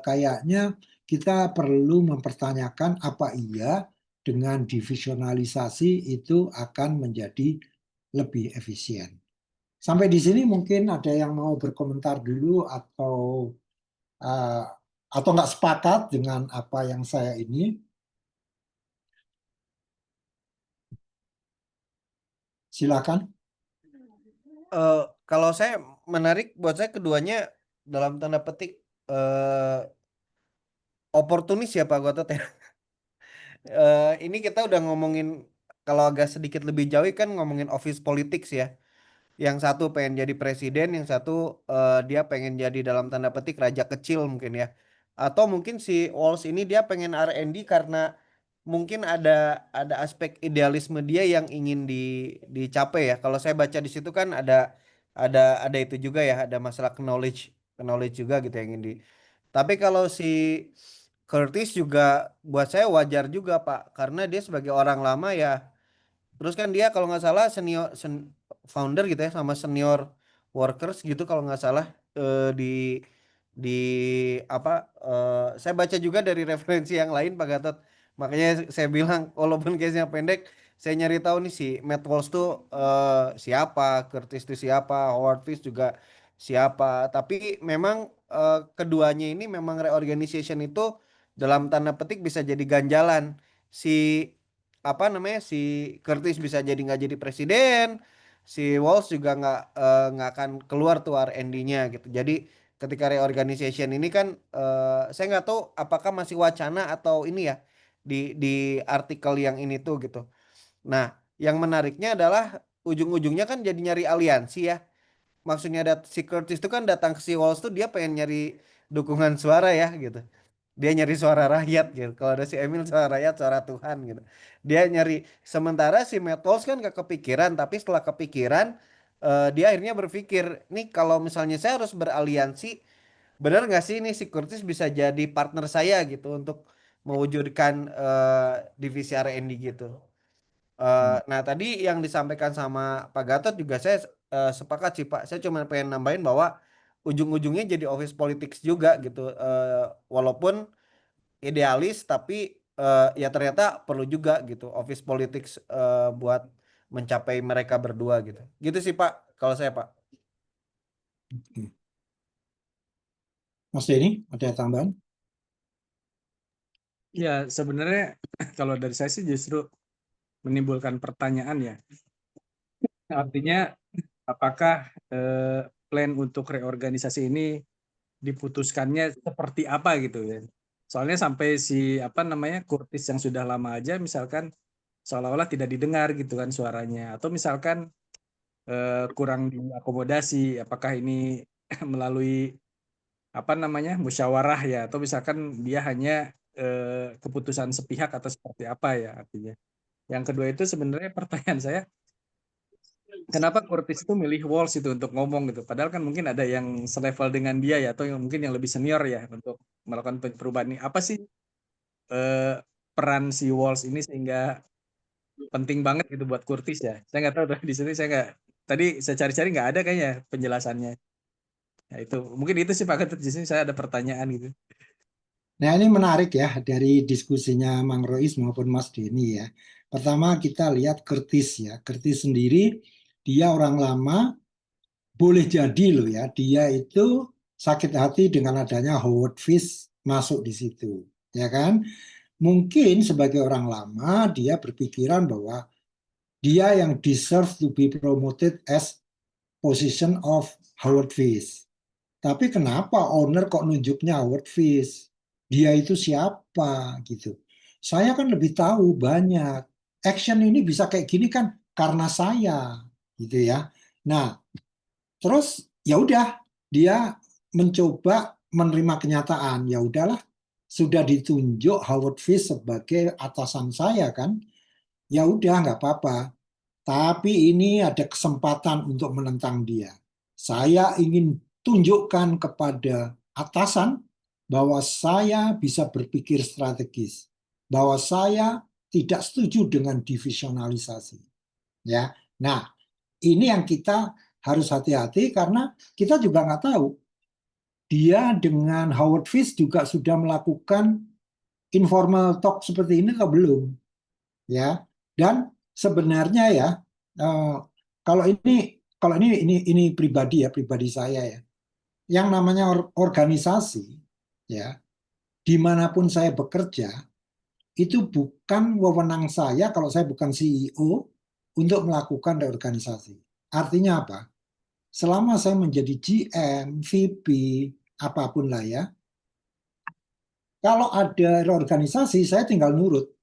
kayaknya kita perlu mempertanyakan apa iya dengan divisionalisasi itu akan menjadi lebih efisien. Sampai di sini mungkin ada yang mau berkomentar dulu uh, atau nggak sepakat dengan apa yang saya ini. Silakan. Kalau saya menarik buat saya keduanya dalam tanda petik oportunis ya Pak Gotot ya. Ini kita udah ngomongin kalau agak sedikit lebih jauh kan ngomongin office politics ya. Yang satu pengen jadi presiden, yang satu dia pengen jadi dalam tanda petik raja kecil mungkin ya. Atau mungkin si Walls ini dia pengen R&D karena mungkin ada aspek idealisme dia yang ingin dicapai ya. Kalau saya baca di situ kan ada itu juga ya, ada masalah knowledge juga gitu yang ingin di. Tapi kalau si Curtis juga buat saya wajar juga Pak, karena dia sebagai orang lama ya. Terus kan dia kalau nggak salah founder gitu ya sama senior workers gitu kalau nggak salah di apa saya baca juga dari referensi yang lain Pak Gatot. Makanya saya bilang walaupun case-nya pendek, saya nyari tahu nih si Matt Walsh tuh siapa, Curtis itu siapa, Howard Fish juga siapa. Tapi memang keduanya ini memang reorganization itu dalam tanda petik bisa jadi ganjalan. Si apa namanya si Curtis bisa jadi nggak jadi presiden, si Walsh juga nggak akan keluar tuh R&D-nya gitu. Jadi ketika reorganization ini kan saya nggak tahu apakah masih wacana atau ini ya di artikel yang ini tuh gitu. Nah, yang menariknya adalah ujung-ujungnya kan jadi nyari aliansi ya. Maksudnya si Curtis itu kan datang ke si Walsh tuh dia pengen nyari dukungan suara ya gitu. Dia nyari suara rakyat gitu. Kalau ada si Emil suara rakyat, suara Tuhan gitu. Dia nyari sementara si Matt Walsh kan gak kepikiran, tapi setelah kepikiran dia akhirnya berpikir, nih kalau misalnya saya harus beraliansi, benar nggak sih ini si Curtis bisa jadi partner saya gitu untuk mewujudkan divisi R&D gitu. Nah tadi yang disampaikan sama Pak Gatot juga saya sepakat sih Pak. Saya cuma pengen nambahin bahwa ujung-ujungnya jadi office politics juga gitu. Walaupun idealis tapi ya ternyata perlu juga gitu office politics buat mencapai mereka berdua gitu. Gitu sih Pak kalau saya Pak. Mas Denny, ada tambahan? Ya, sebenarnya kalau dari saya sih justru menimbulkan pertanyaan ya. Artinya apakah plan untuk reorganisasi ini diputuskannya seperti apa gitu ya. Soalnya sampai si apa namanya Curtis yang sudah lama aja misalkan seolah-olah tidak didengar gitu kan suaranya atau misalkan kurang diakomodasi apakah ini melalui apa namanya musyawarah ya atau misalkan dia hanya keputusan sepihak atau seperti apa ya artinya. Yang kedua itu sebenarnya pertanyaan saya kenapa Curtis itu milih Walsh itu untuk ngomong gitu padahal kan mungkin ada yang selevel dengan dia ya atau yang mungkin yang lebih senior ya untuk melakukan perubahan ini apa sih peran si Walsh ini sehingga penting banget gitu buat Curtis ya saya nggak tahu tuh di sini saya nggak tadi saya cari-cari nggak ada kayaknya penjelasannya ya itu mungkin itu sih Pak Ketut di sini saya ada pertanyaan gitu. Nah, ini menarik ya dari diskusinya Mang Rois maupun Mas Denny ya. Pertama kita lihat Curtis ya. Curtis sendiri dia orang lama, boleh jadi loh ya, dia itu sakit hati dengan adanya Howard Fish masuk di situ, ya kan? Mungkin sebagai orang lama dia berpikiran bahwa dia yang deserve to be promoted as position of Howard Fish. Tapi kenapa owner kok nunjuknya Howard Fish? Dia itu siapa gitu. Saya kan lebih tahu banyak. Action ini bisa kayak gini kan karena saya gitu ya. Nah, terus ya udah dia mencoba menerima kenyataan. Ya udahlah, sudah ditunjuk Howard Fish sebagai atasan saya kan. Ya udah nggak apa-apa. Tapi ini ada kesempatan untuk menentang dia. Saya ingin tunjukkan kepada atasan bahwa saya bisa berpikir strategis, bahwa saya tidak setuju dengan divisionalisasi. Ya, nah ini yang kita harus hati-hati karena kita juga nggak tahu. Dia dengan Howard Fish juga sudah melakukan informal talk seperti ini atau belum, ya. Dan sebenarnya ya, eh, kalau ini pribadi ya, pribadi saya ya, yang namanya organisasi ya, dimanapun saya bekerja itu bukan wewenang saya kalau saya bukan CEO untuk melakukan reorganisasi. Artinya apa? Selama saya menjadi GM, VP, apapun lah ya, kalau ada reorganisasi saya tinggal nurut.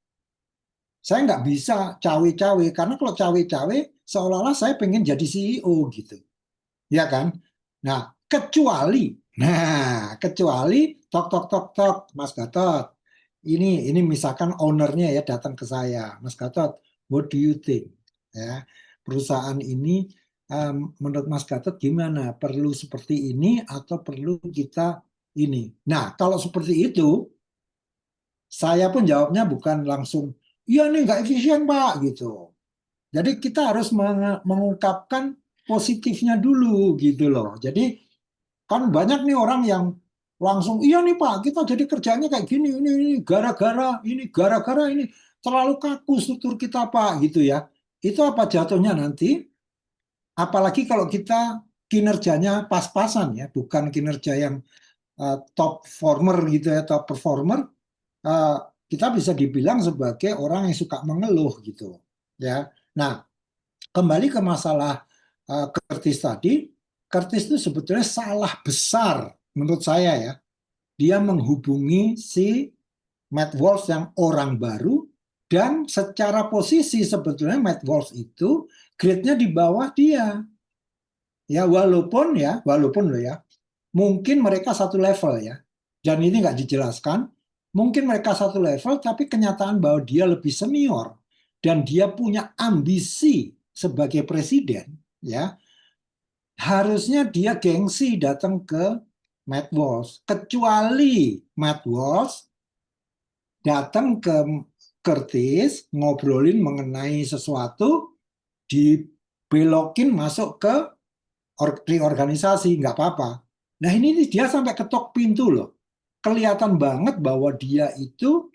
Saya nggak bisa cawe-cawe karena kalau cawe-cawe seolah-olah saya pengen jadi CEO gitu, ya kan? Nah kecuali tok tok tok tok, Mas Gatot. Ini misalkan ownernya ya datang ke saya, Mas Gatot, what do you think? Ya, perusahaan ini menurut Mas Gatot gimana? Perlu seperti ini atau perlu kita ini? Nah, kalau seperti itu, saya pun jawabnya bukan langsung, iya nih nggak efisien Pak gitu. Jadi kita harus mengungkapkan positifnya dulu gitu loh. Jadi kan banyak nih orang yang langsung, iya nih Pak, kita jadi kerjanya kayak gini, ini, gara-gara ini, terlalu kaku struktur kita Pak, gitu ya. Itu apa jatuhnya nanti? Apalagi kalau kita kinerjanya pas-pasan ya, bukan kinerja yang top performer gitu ya, top performer, eh, kita bisa dibilang sebagai orang yang suka mengeluh gitu ya. Nah, kembali ke masalah Curtis tadi, Curtis itu sebetulnya salah besar menurut saya ya. Dia menghubungi si Matt Walsh yang orang baru dan secara posisi sebetulnya Matt Walsh itu grade-nya di bawah dia. Walaupun loh ya, mungkin mereka satu level ya. Dan ini nggak dijelaskan. Mungkin mereka satu level, tapi kenyataan bahwa dia lebih senior dan dia punya ambisi sebagai presiden, ya harusnya dia gengsi datang ke Matt Walsh. Kecuali Matt Walsh datang ke Curtis, ngobrolin mengenai sesuatu, dibelokin masuk ke reorganisasi, nggak apa-apa. Nah ini dia sampai ketok pintu loh. Kelihatan banget bahwa dia itu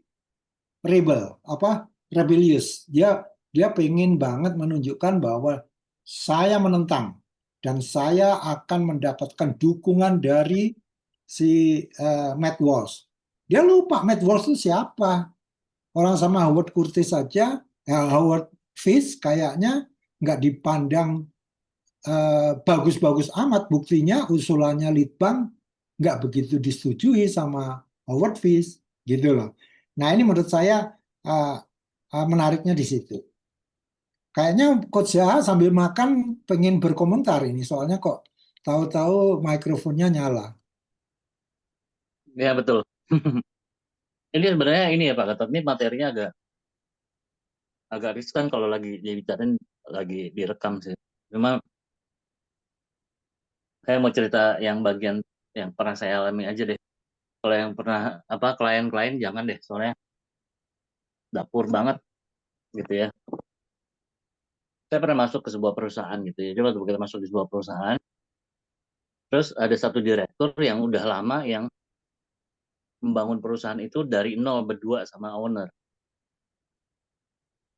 rebellious. Dia pengen banget menunjukkan bahwa saya menentang dan saya akan mendapatkan dukungan dari si Matt Walsh. Dia lupa Matt Walsh itu siapa. Orang sama Howard Curtis saja, Howard Fish kayaknya nggak dipandang bagus-bagus amat. Buktinya usulannya Litbang nggak begitu disetujui sama Howard Fish, gitu loh. Nah ini menurut saya menariknya di situ. Kayaknya Coach Zaha sambil makan pengen berkomentar ini, soalnya kok tahu-tahu mikrofonnya nyala. Ya betul. Ini sebenarnya ini ya Pak Gatot, ini materinya agak riskan kalau lagi dibicarain, lagi direkam sih. Cuma saya mau cerita yang bagian yang pernah saya alami aja deh. Kalau yang pernah klien-klien jangan deh, soalnya dapur banget gitu ya. Saya pernah masuk ke sebuah perusahaan gitu ya. Coba kita masuk di sebuah perusahaan, terus ada satu direktur yang udah lama yang membangun perusahaan itu dari nol berdua sama owner.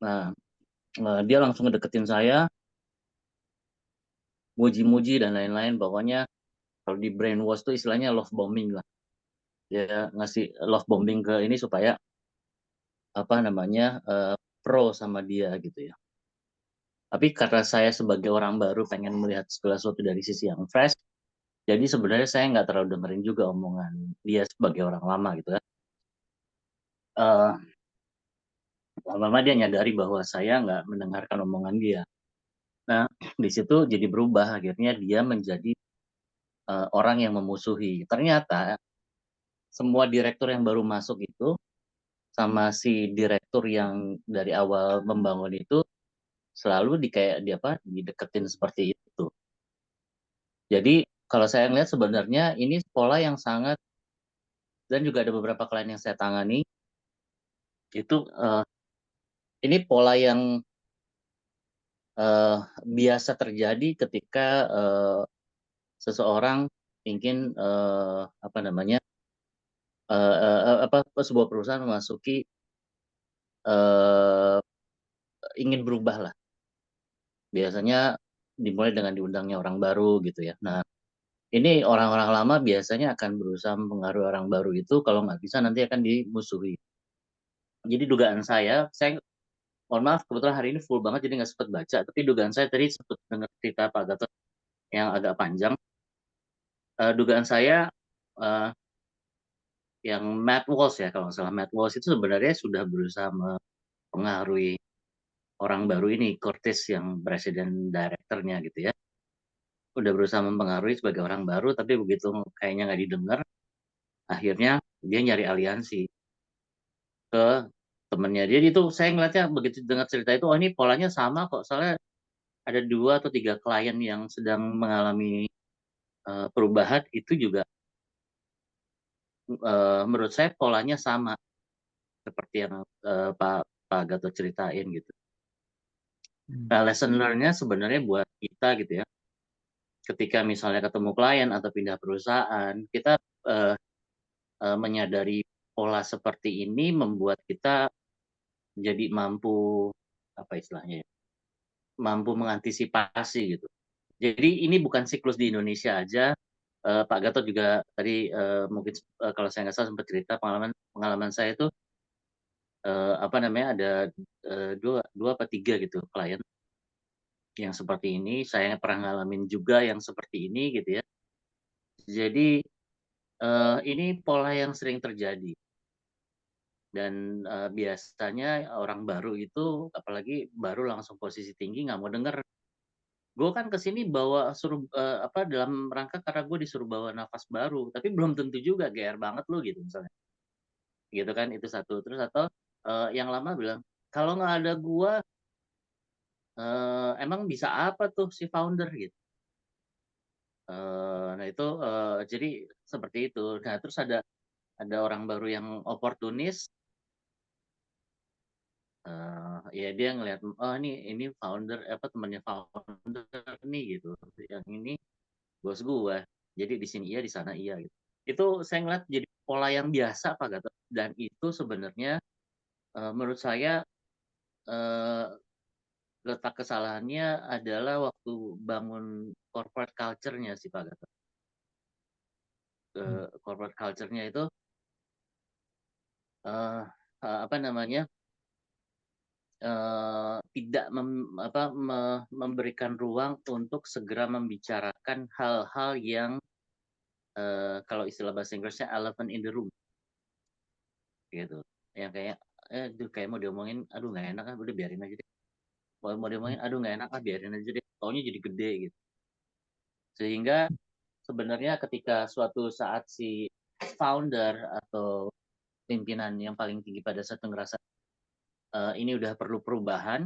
Nah, dia langsung ngedeketin saya, muji-muji dan lain-lain. Pokoknya kalau di brainwash tuh istilahnya love bombing lah. Dia ngasih love bombing ke ini supaya pro sama dia gitu ya. Tapi karena saya sebagai orang baru pengen melihat segala sesuatu dari sisi yang fresh, jadi sebenarnya saya nggak terlalu dengerin juga omongan dia sebagai orang lama gitu kan. Lama-lama dia nyadari bahwa saya nggak mendengarkan omongan dia. Nah, di situ jadi berubah. Akhirnya dia menjadi orang yang memusuhi. Ternyata semua direktur yang baru masuk itu sama si direktur yang dari awal membangun itu selalu dideketin seperti itu. Jadi kalau saya lihat sebenarnya ini pola yang sangat, dan juga ada beberapa klien yang saya tangani itu ini pola yang biasa terjadi ketika seseorang ingin apa namanya sebuah perusahaan memasuki ingin berubah lah. Biasanya dimulai dengan diundangnya orang baru gitu ya. Nah, ini orang-orang lama biasanya akan berusaha mempengaruhi orang baru itu, kalau nggak bisa nanti akan dimusuhi. Jadi dugaan saya mohon maaf kebetulan hari ini full banget jadi nggak sempat baca, tapi dugaan saya tadi sempat dengar cerita Pak Gatot yang agak panjang. Dugaan saya yang Matt Walsh ya, kalau nggak salah Matt Walsh itu sebenarnya sudah berusaha mempengaruhi orang baru ini, Curtis yang presiden directornya gitu ya. Udah berusaha mempengaruhi sebagai orang baru, tapi begitu kayaknya nggak didengar, akhirnya dia nyari aliansi ke temennya dia. Itu saya ngeliatnya begitu dengar cerita itu, oh ini polanya sama kok, soalnya ada 2 atau 3 klien yang sedang mengalami perubahan itu juga menurut saya polanya sama seperti yang Pak Gatot ceritain gitu. Nah, lesson learn-nya sebenarnya buat kita gitu ya, ketika misalnya ketemu klien atau pindah perusahaan, kita menyadari pola seperti ini membuat kita jadi mampu apa istilahnya ya, mampu mengantisipasi gitu. Jadi ini bukan siklus di Indonesia aja. Pak Gatot juga tadi mungkin kalau saya nggak salah sempat cerita pengalaman saya itu apa namanya ada dua apa 3 gitu klien yang seperti ini. Saya pernah ngalamin juga yang seperti ini gitu ya. Jadi ini pola yang sering terjadi. Dan biasanya orang baru itu apalagi baru langsung posisi tinggi nggak mau denger. Gue kan kesini bawa dalam rangka karena gue disuruh bawa nafas baru, tapi belum tentu juga GR banget lu gitu misalnya. Gitu kan itu satu. Terus atau yang lama bilang kalau nggak ada gue emang bisa apa tuh si founder gitu. Nah itu jadi seperti itu. Nah terus ada orang baru yang oportunis. Ya dia ngelihat oh ini founder temannya founder nih gitu, yang ini bos gue, jadi di sini iya di sana iya gitu. Itu saya ngeliat jadi pola yang biasa Pak Gatot, dan itu sebenarnya menurut saya letak kesalahannya adalah waktu bangun corporate culture-nya sih Pak Gatot. Corporate culture-nya itu apa namanya tidak memberikan ruang untuk segera membicarakan hal-hal yang kalau istilah bahasa Inggrisnya elephant in the room gitu, yang kayak kayak mau diomongin aduh nggak enak udah biarin aja deh, mau diomongin aduh nggak enak biarin aja deh, taunya jadi gede gitu. Sehingga sebenarnya ketika suatu saat si founder atau pimpinan yang paling tinggi pada saat ngerasa ini udah perlu perubahan,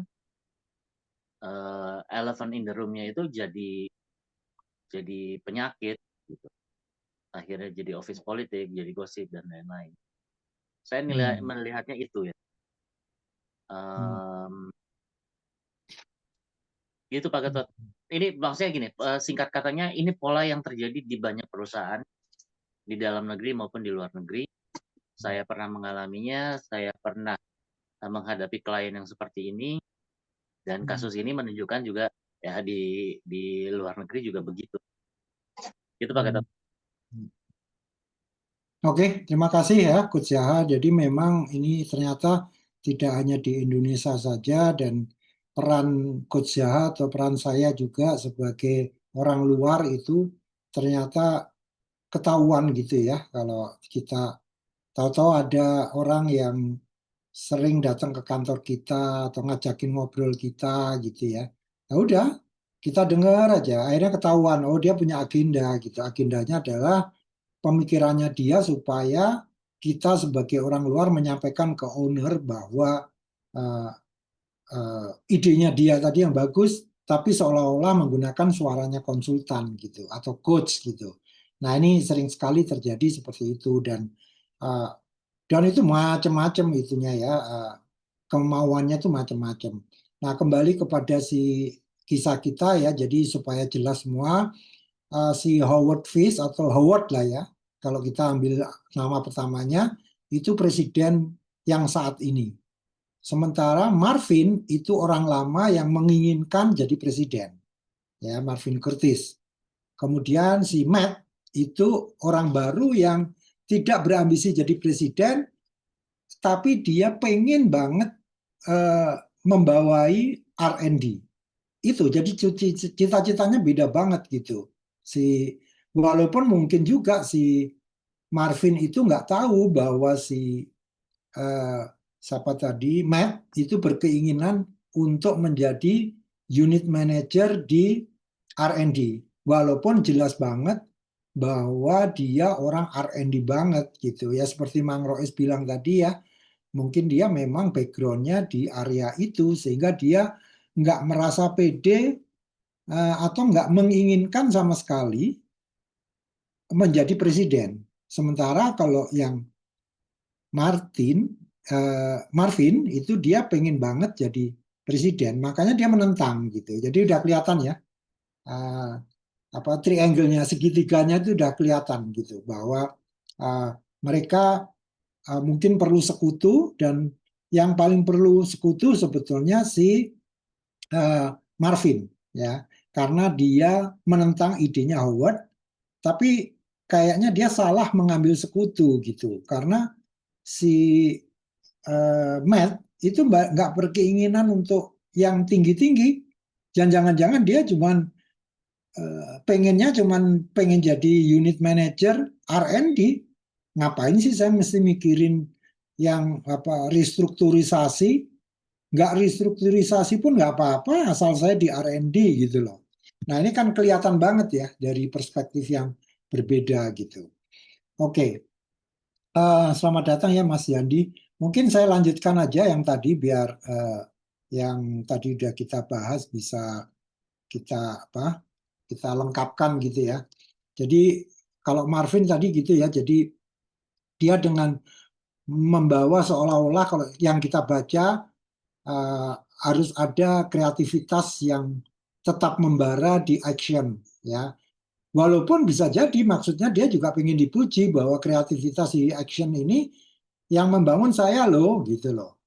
elephant in the room-nya itu jadi penyakit gitu. Akhirnya jadi office politik, jadi gosip dan lain-lain. Saya melihatnya itu ya. Gitu Pak Gatot. Ini maksudnya gini, singkat katanya ini pola yang terjadi di banyak perusahaan di dalam negeri maupun di luar negeri. Saya pernah mengalaminya, saya pernah menghadapi klien yang seperti ini, dan kasus ini menunjukkan juga ya di luar negeri juga begitu. Gitu Pak Gatot. Oke, terima kasih ya Coach Yaha. Jadi memang ini ternyata tidak hanya di Indonesia saja, dan peran Coach Yaha atau peran saya juga sebagai orang luar itu ternyata ketahuan gitu ya. Kalau kita tahu-tahu ada orang yang sering datang ke kantor kita atau ngajakin ngobrol kita gitu ya. Nah udah, kita dengar aja. Akhirnya ketahuan, oh dia punya agenda gitu. Agendanya adalah pemikirannya dia supaya kita sebagai orang luar menyampaikan ke owner bahwa idenya dia tadi yang bagus, tapi seolah-olah menggunakan suaranya konsultan gitu atau coach gitu. Nah ini sering sekali terjadi seperti itu, dan itu macam-macam itunya ya, kemauannya itu macam-macam. Nah, kembali kepada si kisah kita ya, jadi supaya jelas semua, si Howard Fish atau Howard lah ya, kalau kita ambil nama pertamanya, itu presiden yang saat ini. Sementara Marvin itu orang lama yang menginginkan jadi presiden, ya, Marvin Curtis. Kemudian si Matt itu orang baru yang tidak berambisi jadi presiden, tapi dia pengen banget membawai R&D. Itu jadi cita-citanya beda banget gitu. Walaupun mungkin juga si Marvin itu nggak tahu bahwa si siapa tadi Matt itu berkeinginan untuk menjadi unit manager di R&D. Walaupun jelas banget bahwa dia orang R&D banget gitu ya, seperti Mang Rois bilang tadi ya, mungkin dia memang backgroundnya di area itu sehingga dia nggak merasa pede atau nggak menginginkan sama sekali menjadi presiden. Sementara kalau yang Marvin itu dia pengen banget jadi presiden, makanya dia menentang gitu. Jadi udah kelihatan ya, triangle-nya, segitiganya itu udah kelihatan gitu bahwa mereka mungkin perlu sekutu, dan yang paling perlu sekutu sebetulnya si Marvin ya, karena dia menentang idenya Howard, tapi kayaknya dia salah mengambil sekutu gitu, karena si Matt itu nggak berkeinginan untuk yang tinggi-tinggi, dan jangan-jangan dia pengen jadi unit manager R&D. Ngapain sih saya mesti mikirin yang restrukturisasi? Nggak restrukturisasi pun nggak apa-apa asal saya di R&D gitu loh. Nah, ini kan kelihatan banget ya dari perspektif yang berbeda gitu. Oke. Selamat datang ya Mas Yandi. Mungkin saya lanjutkan aja yang tadi biar yang tadi udah kita bahas bisa kita lengkapkan gitu ya. Jadi kalau Marvin tadi gitu ya, jadi dia dengan membawa seolah-olah kalau yang kita baca harus ada kreativitas yang tetap membara di action ya. Walaupun bisa jadi maksudnya dia juga ingin dipuji bahwa kreativitas di action ini yang membangun saya loh gitu loh.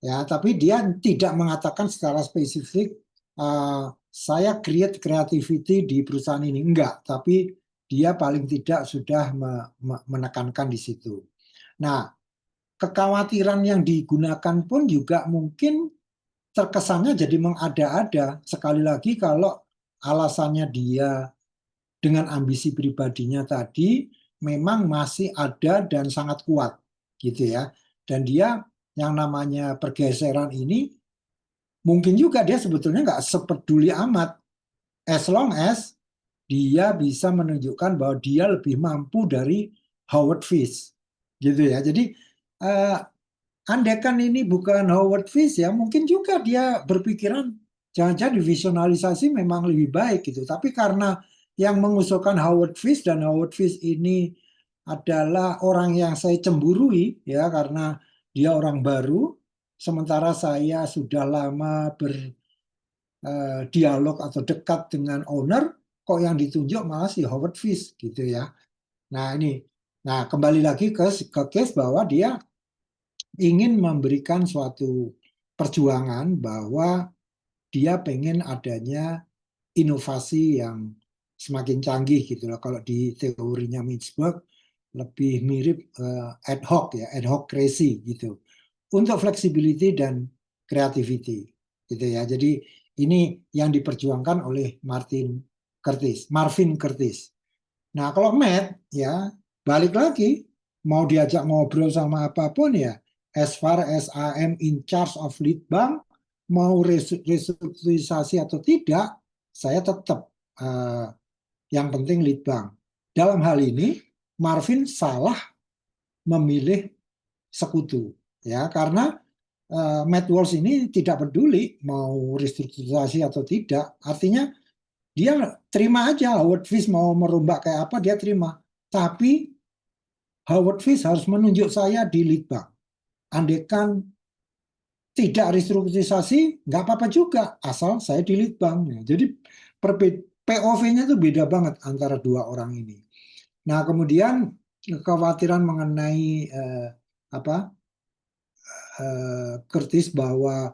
Ya, tapi dia tidak mengatakan secara spesifik saya create creativity di perusahaan ini, enggak, tapi dia paling tidak sudah menekankan di situ. Nah, kekhawatiran yang digunakan pun juga mungkin terkesannya jadi mengada-ada. Sekali lagi kalau alasannya dia dengan ambisi pribadinya tadi memang masih ada dan sangat kuat gitu ya. Dan dia yang namanya pergeseran ini mungkin juga dia sebetulnya nggak sepeduli amat, as long as dia bisa menunjukkan bahwa dia lebih mampu dari Howard Fish gitu ya. Jadi andaikan ini bukan Howard Fish ya, mungkin juga dia berpikiran jangan-jangan divisualisasi memang lebih baik gitu. Tapi karena yang mengusulkan Howard Fish, dan Howard Fish ini adalah orang yang saya cemburui ya, karena dia orang baru, sementara saya sudah lama berdialog atau dekat dengan owner, kok yang ditunjuk malah si Howard Fish gitu ya. Nah ini, kembali lagi ke case bahwa dia ingin memberikan suatu perjuangan bahwa dia pengen adanya inovasi yang semakin canggih gitu loh. Kalau di teorinya Mintzberg lebih mirip ad hoc ya, ad hoc crazy gitu. Untuk flexibility dan creativity gitu ya. Jadi ini yang diperjuangkan oleh Marvin Curtis. Nah, kalau Matt ya balik lagi mau diajak ngobrol sama apapun ya, as far as I am in charge of lead bank, mau restrukturisasi atau tidak, saya tetap yang penting lead bank. Dalam hal ini Marvin salah memilih sekutu ya, karena Matt Walsh ini tidak peduli mau restrukturisasi atau tidak. Artinya dia terima aja Howard Fish mau merombak kayak apa dia terima. Tapi Howard Fish harus menunjuk saya di lead bank. Andaikan tidak restrukturisasi nggak apa-apa juga, asal saya di lead bank. Ya, jadi POV-nya itu beda banget antara dua orang ini. Nah, kemudian kekhawatiran mengenai Curtis bahwa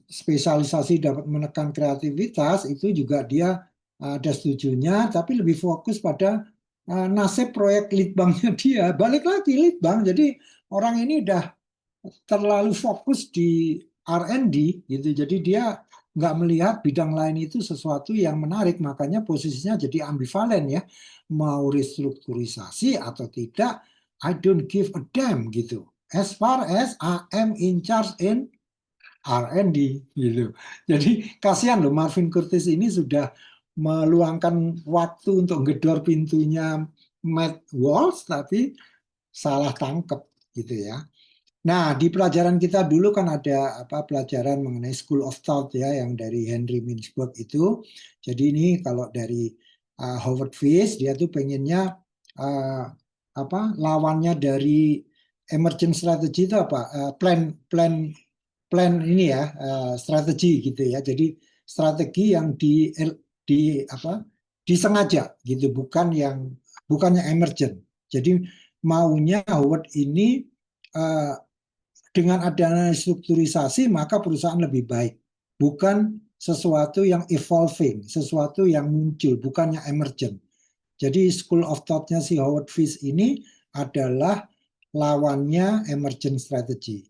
spesialisasi dapat menekan kreativitas, itu juga dia ada setujunya, tapi lebih fokus pada nasib proyek lead banknya dia. Balik lagi lead bank, jadi orang ini udah terlalu fokus di R&D gitu, jadi dia nggak melihat bidang lain itu sesuatu yang menarik, makanya posisinya jadi ambivalen ya, mau restrukturisasi atau tidak, I don't give a damn gitu, as far as I am in charge in R&D gitu. Jadi kasihan loh, Marvin Curtis ini sudah meluangkan waktu untuk gedor pintunya Matt Walsh, tapi salah tangkep gitu ya. Nah, di pelajaran kita dulu kan ada pelajaran mengenai School of Thought ya, yang dari Henry Mintzberg itu. Jadi ini kalau dari Howard Fish, dia tuh pengennya lawannya dari emergent strategy itu apa? Plan ini ya, strategi gitu ya. Jadi strategi yang disengaja gitu, bukannya emergent. Jadi maunya Howard ini dengan adanya strukturisasi maka perusahaan lebih baik, bukan sesuatu yang evolving, sesuatu yang muncul, bukannya emergent. Jadi school of thought-nya si Howard Fish ini adalah lawannya emergent strategy.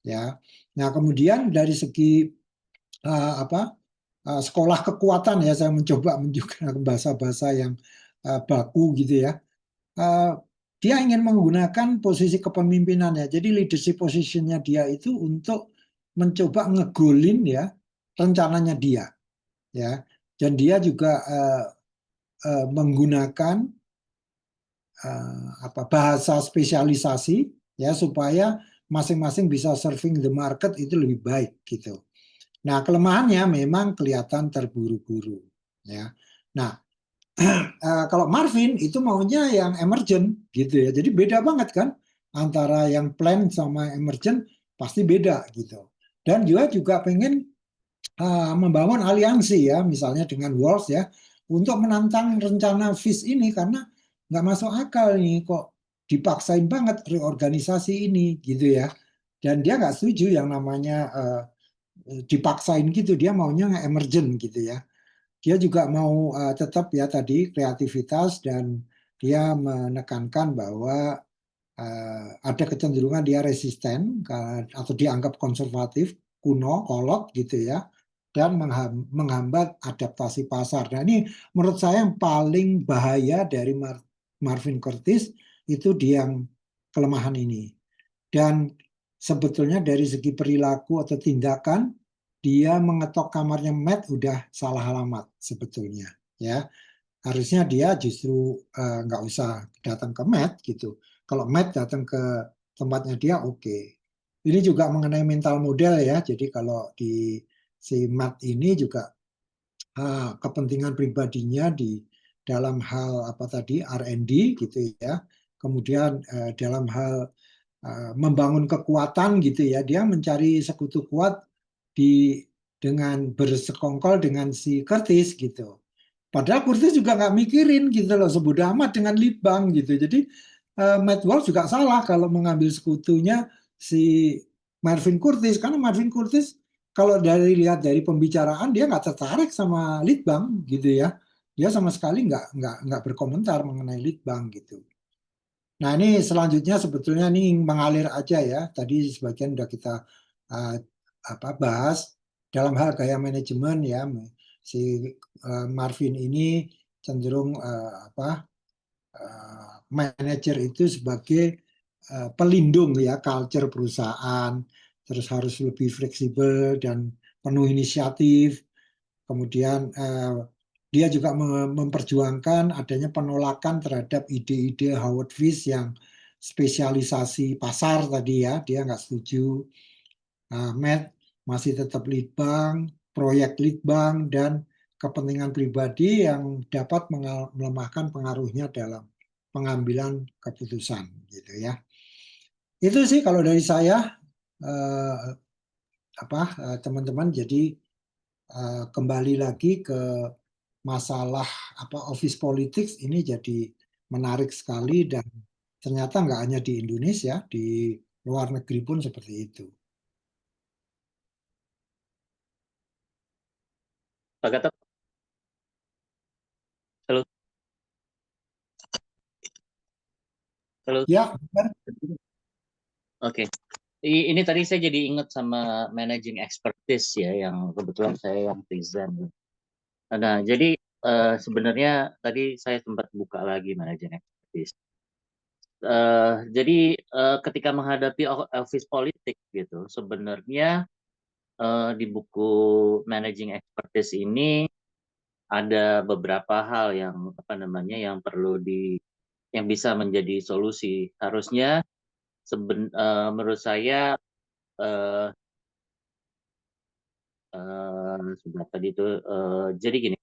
Ya. Nah, kemudian dari segi sekolah kekuatan ya, saya mencoba menunjukkan bahasa-bahasa yang baku gitu ya. Dia ingin menggunakan posisi kepemimpinannya. Jadi leadership positionnya dia itu untuk mencoba ngegolin ya rencananya dia. Ya. Dan dia juga menggunakan bahasa spesialisasi ya supaya masing-masing bisa serving the market itu lebih baik gitu. Nah, kelemahannya memang kelihatan terburu-buru ya. Nah, kalau Marvin itu maunya yang emergent gitu ya. Jadi beda banget kan antara yang plan sama emergent, pasti beda gitu. Dan juga pengen membangun aliansi ya, misalnya dengan Walsh ya, untuk menantang rencana Fish ini, karena nggak masuk akal nih kok dipaksain banget reorganisasi ini gitu ya. Dan dia nggak setuju yang namanya dipaksain gitu, dia maunya emergent gitu ya. Dia juga mau tetap ya tadi kreativitas, dan dia menekankan bahwa ada kecenderungan dia resisten atau dianggap konservatif, kuno, kolot gitu ya, dan menghambat adaptasi pasar. Nah, ini menurut saya yang paling bahaya dari Marvin Curtis itu di yang kelemahan ini. Dan sebetulnya dari segi perilaku atau tindakan, dia mengetok kamarnya Matt udah salah alamat sebetulnya ya. Harusnya dia justru nggak usah datang ke Matt gitu. Kalau Matt datang ke tempatnya dia, oke. Ini juga mengenai mental model ya. Jadi kalau di si Matt ini juga kepentingan pribadinya di dalam hal apa tadi R&D gitu ya. Kemudian dalam hal membangun kekuatan gitu ya, dia mencari sekutu kuat dengan bersekongkol dengan si Curtis gitu. Padahal Curtis juga nggak mikirin gitu loh, sebodoh amat dengan lead bank gitu. Jadi Matt Walsh juga salah kalau mengambil sekutunya si Marvin Curtis, karena Marvin Curtis kalau lihat dari pembicaraan dia nggak tertarik sama lead bank gitu ya. Dia sama sekali nggak berkomentar mengenai lead bank gitu. Nah, ini selanjutnya sebetulnya ini mengalir aja ya. Tadi sebagian udah kita bahas dalam hal gaya manajemen ya. Si Marvin ini cenderung manajer itu sebagai pelindung ya culture perusahaan, terus harus lebih fleksibel dan penuh inisiatif. Kemudian dia juga memperjuangkan adanya penolakan terhadap ide-ide Howard Fish yang spesialisasi pasar tadi ya, dia nggak setuju. Matt masih tetap lead bank, proyek lead bank, dan kepentingan pribadi yang dapat melemahkan pengaruhnya dalam pengambilan keputusan gitu ya. Itu sih kalau dari saya. teman-teman jadi kembali lagi ke masalah office politics ini jadi menarik sekali, dan ternyata nggak hanya di Indonesia, di luar negeri pun seperti itu. Pak Gatot, halo, halo. Ya, benar. Oke. Ini tadi saya jadi ingat sama managing expertise ya, yang kebetulan saya yang present. Nah, jadi sebenarnya tadi saya sempat buka lagi managing expertise. Jadi ketika menghadapi office politik gitu, sebenarnya di buku managing expertise ini ada beberapa hal yang yang perlu yang bisa menjadi solusi. Harusnya menurut saya sebentar tadi itu jadi gini.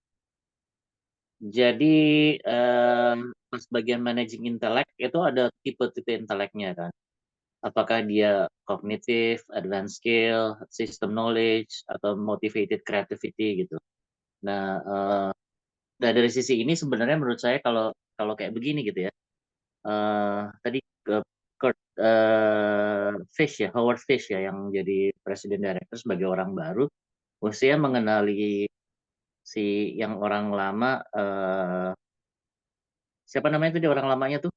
Jadi pas bagian managing intelek itu ada tipe-tipe inteleknya kan. Apakah dia kognitif, advanced skill, system knowledge, atau motivated creativity gitu. Nah, dari sisi ini sebenarnya menurut saya kalau kayak begini gitu ya. Tadi Kurt Fish ya, Howard Fish ya, yang jadi presiden director sebagai orang baru, mestinya mengenali si yang orang lama, siapa namanya itu dia orang lamanya tuh?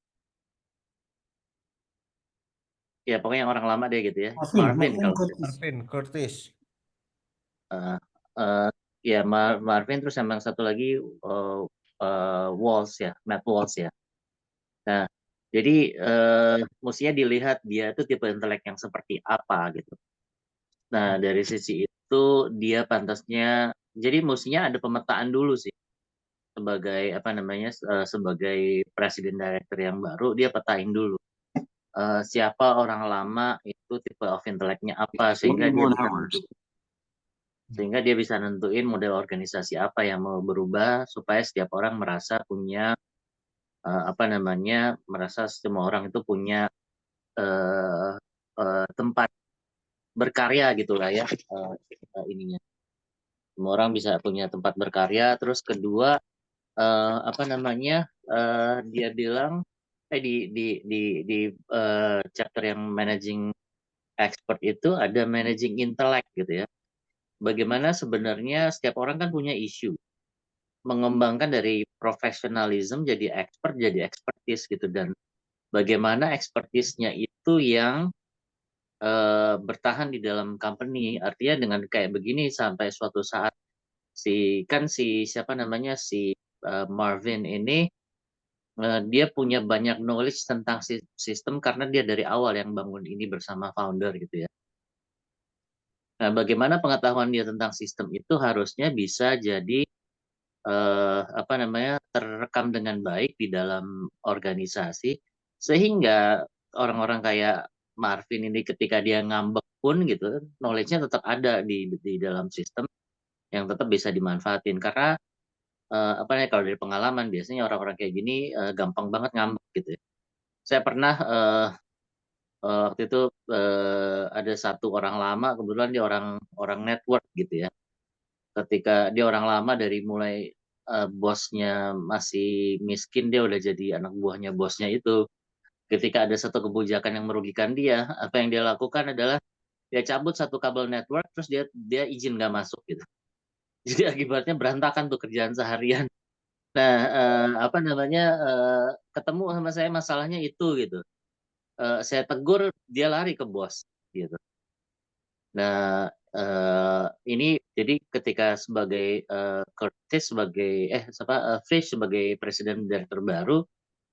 Ya pokoknya yang orang lama dia gitu ya, Marvin kalau Marvin Curtis. ya Marvin, terus yang satu lagi Walls ya, Matt Walls ya. Nah, jadi mestinya dilihat dia itu tipe intelek yang seperti apa gitu. Nah, dari sisi itu dia pantasnya, jadi mestinya ada pemetaan dulu sih sebagai sebagai presiden director yang baru, dia petain dulu siapa orang lama itu tipe of inteleknya apa, sehingga dia bisa nentuin model organisasi apa yang mau berubah supaya setiap orang merasa punya merasa semua orang itu punya tempat berkarya gitulah ya, ininya semua orang bisa punya tempat berkarya. Terus kedua dia bilang di chapter yang managing expert itu ada managing intellect gitu ya, bagaimana sebenarnya setiap orang kan punya isu, mengembangkan dari profesionalism jadi expert, jadi expertise gitu, dan bagaimana expertise-nya itu yang bertahan di dalam company. Artinya dengan kayak begini sampai suatu saat si Marvin ini dia punya banyak knowledge tentang sistem karena dia dari awal yang bangun ini bersama founder gitu ya. Nah, bagaimana pengetahuan dia tentang sistem itu harusnya bisa jadi terrekam dengan baik di dalam organisasi, sehingga orang-orang kayak Marvin ini ketika dia ngambek pun gitu, knowledge-nya tetap ada di dalam sistem yang tetap bisa dimanfaatin. Karena kalau dari pengalaman biasanya orang-orang kayak gini gampang banget ngambek gitu ya. Saya pernah waktu itu ada satu orang lama, kebetulan dia orang network gitu ya. Ketika dia orang lama dari mulai bosnya masih miskin, dia udah jadi anak buahnya bosnya itu. Ketika ada satu kebijakan yang merugikan dia, apa yang dia lakukan adalah dia cabut satu kabel network, terus dia izin nggak masuk gitu. Jadi akibatnya berantakan tuh kerjaan seharian. Nah, ketemu sama saya masalahnya itu gitu. Saya tegur, dia lari ke bos gitu. Nah, ini jadi ketika sebagai Curtis Fish sebagai presiden direktur baru,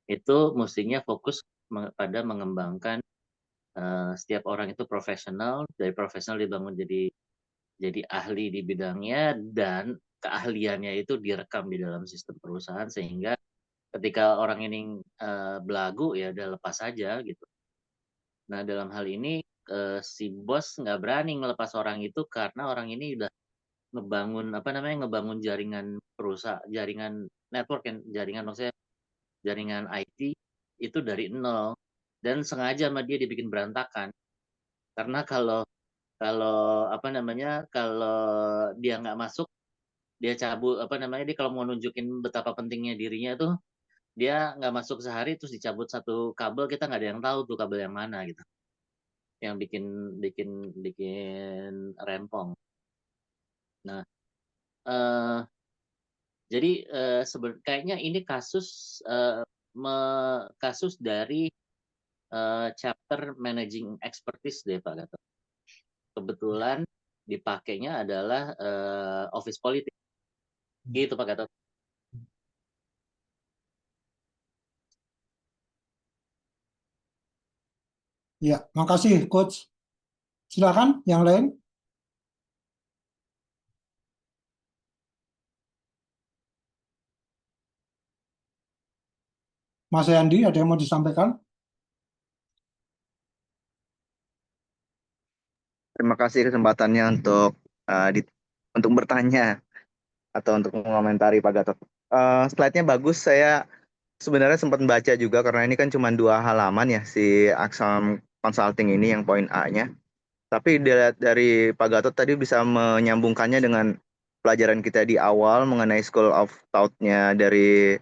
itu mestinya fokus pada mengembangkan setiap orang itu profesional, dari profesional dibangun jadi ahli di bidangnya, dan keahliannya itu direkam di dalam sistem perusahaan, sehingga ketika orang ini belagu ya udah lepas saja gitu. Nah, dalam hal ini si bos nggak berani ngelepas orang itu karena orang ini udah ngebangun jaringan perusahaan, jaringan network, maksudnya jaringan IT itu dari nol, dan sengaja sama dia dibikin berantakan. Karena kalau Kalau apa namanya, kalau dia nggak masuk, dia cabut apa namanya, dia kalau mau nunjukin betapa pentingnya dirinya tuh, dia nggak masuk sehari terus dicabut satu kabel, kita nggak ada yang tahu tuh kabel yang mana gitu, yang bikin bikin bikin rempong. Nah, eh, jadi kayaknya ini kasus kasus dari chapter managing expertise deh Pak Gatot. Kebetulan dipakainya adalah office politik. Gitu Pak Gatot. Ya, makasih Coach. Silakan yang lain. Mas Yandi, ada yang mau disampaikan? Terima kasih kesempatannya untuk bertanya atau untuk mengomentari Pak Gatot. Slide-nya bagus, saya sebenarnya sempat membaca juga karena ini kan cuma 2 halaman ya si Axon Consulting ini yang poin A-nya. Tapi dari Pak Gatot tadi bisa menyambungkannya dengan pelajaran kita di awal mengenai School of Thought-nya dari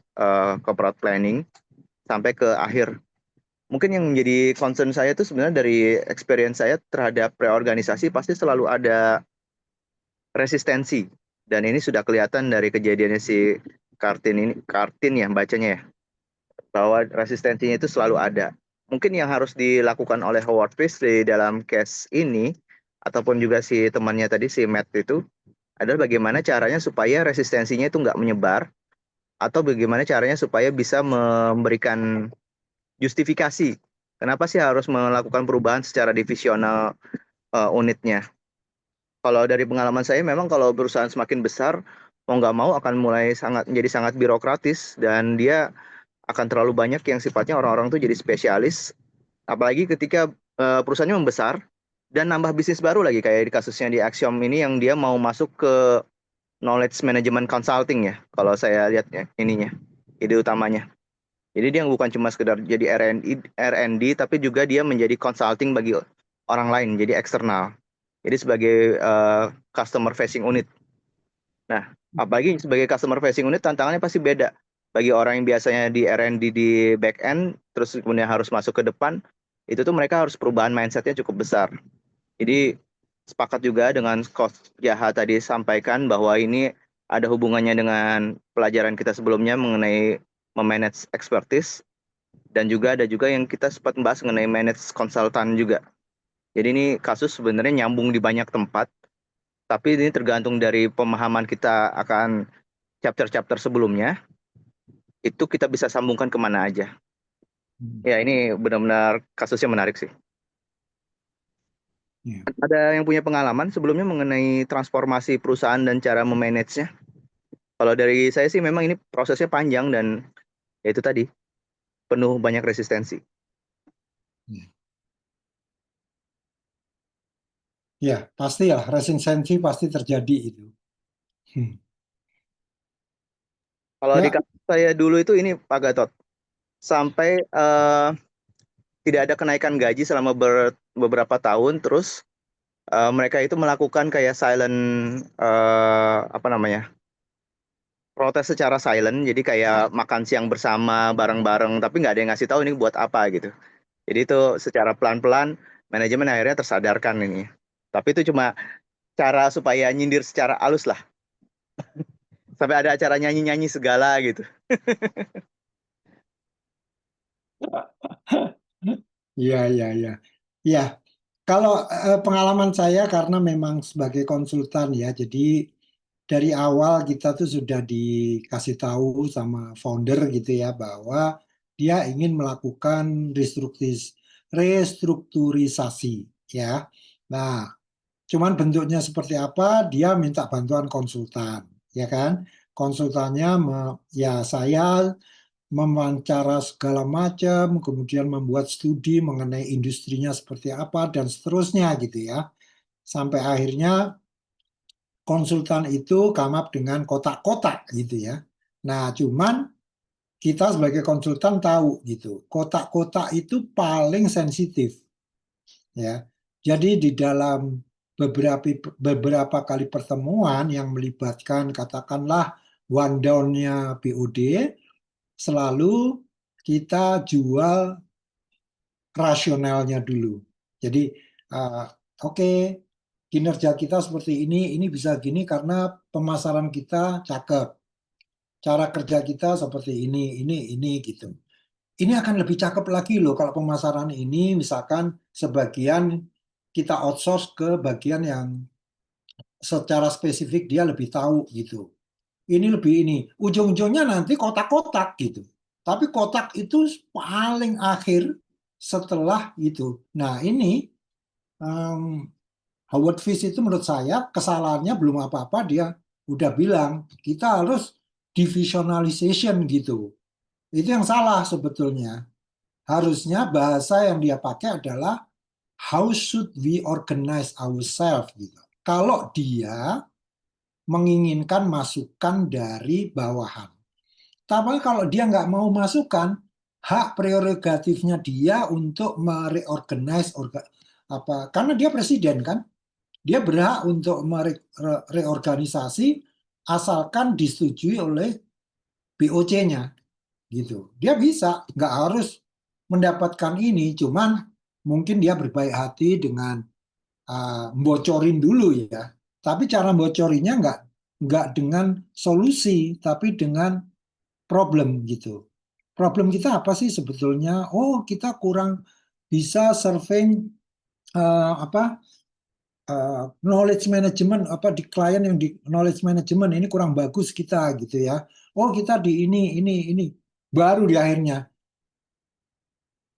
corporate planning sampai ke akhir. Mungkin yang menjadi concern saya itu sebenarnya dari experience saya terhadap reorganisasi pasti selalu ada resistensi. Dan ini sudah kelihatan dari kejadiannya si Kartin ya bacanya ya, bahwa resistensinya itu selalu ada. Mungkin yang harus dilakukan oleh Howard Fish di dalam case ini, ataupun juga si temannya tadi, si Matt itu, adalah bagaimana caranya supaya resistensinya itu nggak menyebar, atau bagaimana caranya supaya bisa memberikan justifikasi. Kenapa sih harus melakukan perubahan secara divisional unitnya? Kalau dari pengalaman saya, memang kalau perusahaan semakin besar, mau nggak mau akan mulai menjadi sangat birokratis, dan dia akan terlalu banyak yang sifatnya orang-orang tuh jadi spesialis. Apalagi ketika perusahaannya membesar dan nambah bisnis baru lagi, kayak di kasusnya di Axiom ini yang dia mau masuk ke knowledge management consulting ya, kalau saya lihat ya ininya, ide utamanya. Jadi dia bukan cuma sekedar jadi R&D, tapi juga dia menjadi consulting bagi orang lain, jadi eksternal. Jadi sebagai customer facing unit. Nah, apalagi sebagai customer facing unit tantangannya pasti beda. Bagi orang yang biasanya di R&D di back end, terus kemudian harus masuk ke depan, itu tuh mereka harus perubahan mindsetnya cukup besar. Jadi sepakat juga dengan Coach Jaha tadi sampaikan bahwa ini ada hubungannya dengan pelajaran kita sebelumnya mengenai memanage expertise, dan juga ada juga yang kita sempat membahas mengenai manage konsultan juga. Jadi ini kasus sebenarnya nyambung di banyak tempat, tapi ini tergantung dari pemahaman kita akan chapter-chapter sebelumnya, itu kita bisa sambungkan kemana aja. Ya, ini benar-benar kasusnya menarik sih. Ya. Ada yang punya pengalaman sebelumnya mengenai transformasi perusahaan dan cara memanage-nya? Kalau dari saya sih memang ini prosesnya panjang dan ya itu tadi, penuh banyak resistensi. Ya, pastilah resistensi pasti terjadi itu. Kalau Ya. di kasus saya dulu itu ini Pak Gatot, sampai tidak ada kenaikan gaji selama beberapa tahun, terus mereka itu melakukan kayak silent protes secara silent, jadi kayak makan siang bersama bareng-bareng, tapi nggak ada yang ngasih tahu ini buat apa gitu. Jadi itu secara pelan-pelan manajemen akhirnya tersadarkan ini. Tapi itu cuma cara supaya nyindir secara halus lah. Sampai ada acara nyanyi-nyanyi segala gitu. Iya, iya, iya. Iya, kalau pengalaman saya karena memang sebagai konsultan ya, jadi dari awal kita tuh sudah dikasih tahu sama founder gitu ya bahwa dia ingin melakukan restrukturisasi ya. Nah, cuman bentuknya seperti apa? Dia minta bantuan konsultan, ya kan? Konsultannya ya saya mewawancara segala macam, kemudian membuat studi mengenai industrinya seperti apa dan seterusnya gitu ya. Sampai akhirnya konsultan itu come up dengan kotak-kotak gitu ya. Nah, cuman kita sebagai konsultan tahu gitu, kotak-kotak itu paling sensitif ya. Jadi di beberapa kali pertemuan yang melibatkan katakanlah one down-nya BOD, selalu kita jual rasionalnya dulu. Jadi oke, kinerja kita seperti ini bisa gini karena pemasaran kita cakep, cara kerja kita seperti ini gitu. Ini akan lebih cakep lagi loh kalau pemasaran ini misalkan sebagian kita outsource ke bagian yang secara spesifik dia lebih tahu gitu. Ini lebih ini. Ujung-ujungnya nanti kotak-kotak gitu. Tapi kotak itu paling akhir setelah itu. Nah ini Howard Fish itu menurut saya kesalahannya belum apa-apa, dia udah bilang kita harus divisionalization gitu. Itu yang salah sebetulnya. Harusnya bahasa yang dia pakai adalah how should we organize ourselves gitu. Kalau dia menginginkan masukan dari bawahan. Tapi kalau dia nggak mau masukan, hak prerogatifnya dia untuk mereorganize karena dia presiden kan, dia berhak untuk mereorganisasi asalkan disetujui oleh BOC-nya gitu. Dia bisa, nggak harus mendapatkan ini, cuman mungkin dia berbaik hati dengan bocorin dulu ya. Tapi cara bocorinnya nggak dengan solusi, tapi dengan problem gitu. Problem kita apa sih sebetulnya? Oh, kita kurang bisa surveying knowledge management di klien yang di knowledge management ini kurang bagus kita gitu ya. Oh, kita di ini baru di akhirnya.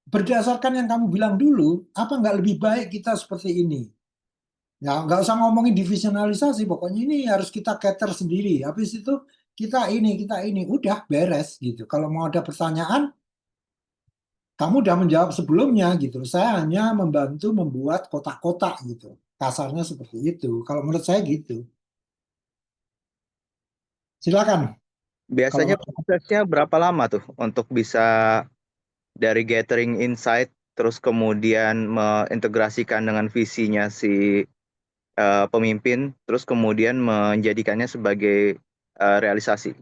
Berdasarkan yang kamu bilang dulu, apa nggak lebih baik kita seperti ini? Ya, nggak usah ngomongin divisionalisasi, pokoknya ini harus kita cater sendiri. Habis itu kita ini, udah beres gitu. Kalau mau ada pertanyaan, kamu udah menjawab sebelumnya gitu. Saya hanya membantu membuat kotak-kotak gitu. Kasarnya seperti itu. Kalau menurut saya gitu. Silakan. Biasanya Kalau prosesnya berapa lama tuh untuk bisa dari gathering insight terus kemudian mengintegrasikan dengan visinya si pemimpin terus kemudian menjadikannya sebagai realisasi.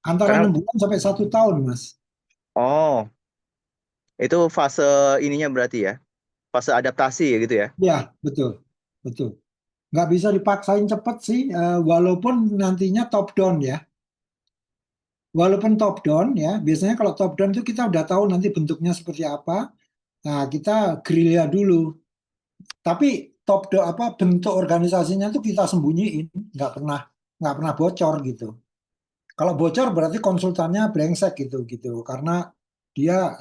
antara Karena 6 bulan sampai 1 tahun, Mas. oh, itu fase ininya berarti ya. Fase adaptasi ya gitu ya. Ya, betul, betul. Nggak bisa dipaksain cepat sih, walaupun nantinya top down ya. Walaupun top down ya, biasanya kalau top down itu kita udah tahu nanti bentuknya seperti apa. Nah, kita gerilya dulu. Tapi top down bentuk organisasinya itu kita sembunyiin, nggak pernah bocor gitu. Kalau bocor berarti konsultannya brengsek gitu, karena dia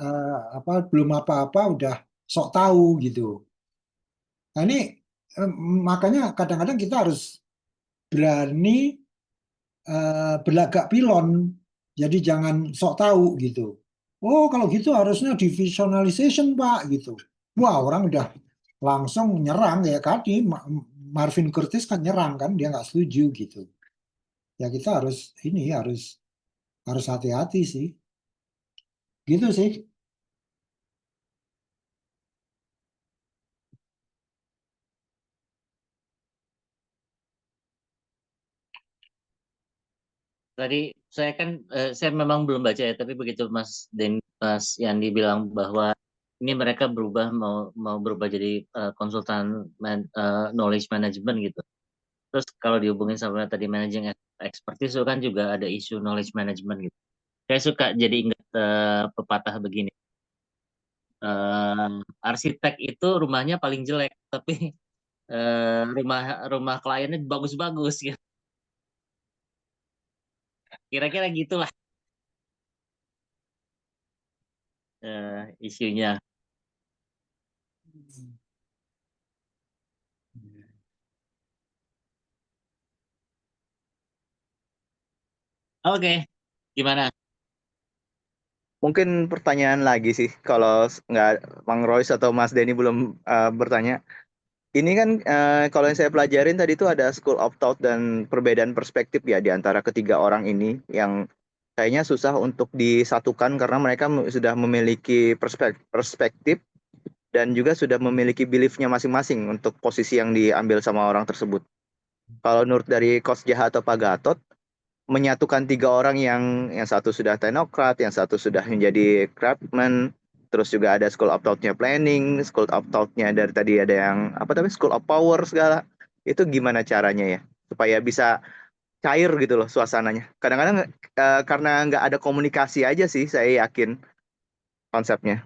belum apa-apa udah sok tahu gitu. Nah ini makanya kadang-kadang kita harus berani berlagak pilon. Jadi jangan sok tahu gitu. Oh kalau gitu harusnya divisionalization Pak gitu. Wah orang udah langsung nyerang ya tadi Marvin Curtis kan nyerang kan dia nggak setuju gitu. Ya kita harus hati-hati sih. Gitu sih. Tadi saya memang belum baca ya, tapi begitu Mas Yandi bilang bahwa ini mereka mau berubah jadi konsultan knowledge management gitu. Terus kalau dihubungin sama tadi managing expertise itu kan juga ada isu knowledge management gitu. Saya suka jadi ingat pepatah begini. Arsitek itu rumahnya paling jelek, tapi rumah rumah kliennya bagus-bagus gitu. Kira-kira gitulah isunya. Oke, gimana? Mungkin pertanyaan lagi sih kalau nggak Bang Royce atau Mas Denny belum bertanya. Ini kan kalau yang saya pelajarin tadi itu ada school of thought dan perbedaan perspektif ya di antara ketiga orang ini yang kayaknya susah untuk disatukan karena mereka sudah memiliki perspektif dan juga sudah memiliki belief-nya masing-masing untuk posisi yang diambil sama orang tersebut. Kalau menurut dari Coach Jaha atau Pak Gatot, menyatukan 3 orang yang satu sudah teknokrat, yang satu sudah menjadi craftsman, terus juga ada school of thought-nya planning, school of thought-nya dari tadi ada yang apa namanya school of power segala. Itu gimana caranya ya supaya bisa cair gitu loh suasananya. Kadang-kadang karena nggak ada komunikasi aja sih saya yakin konsepnya.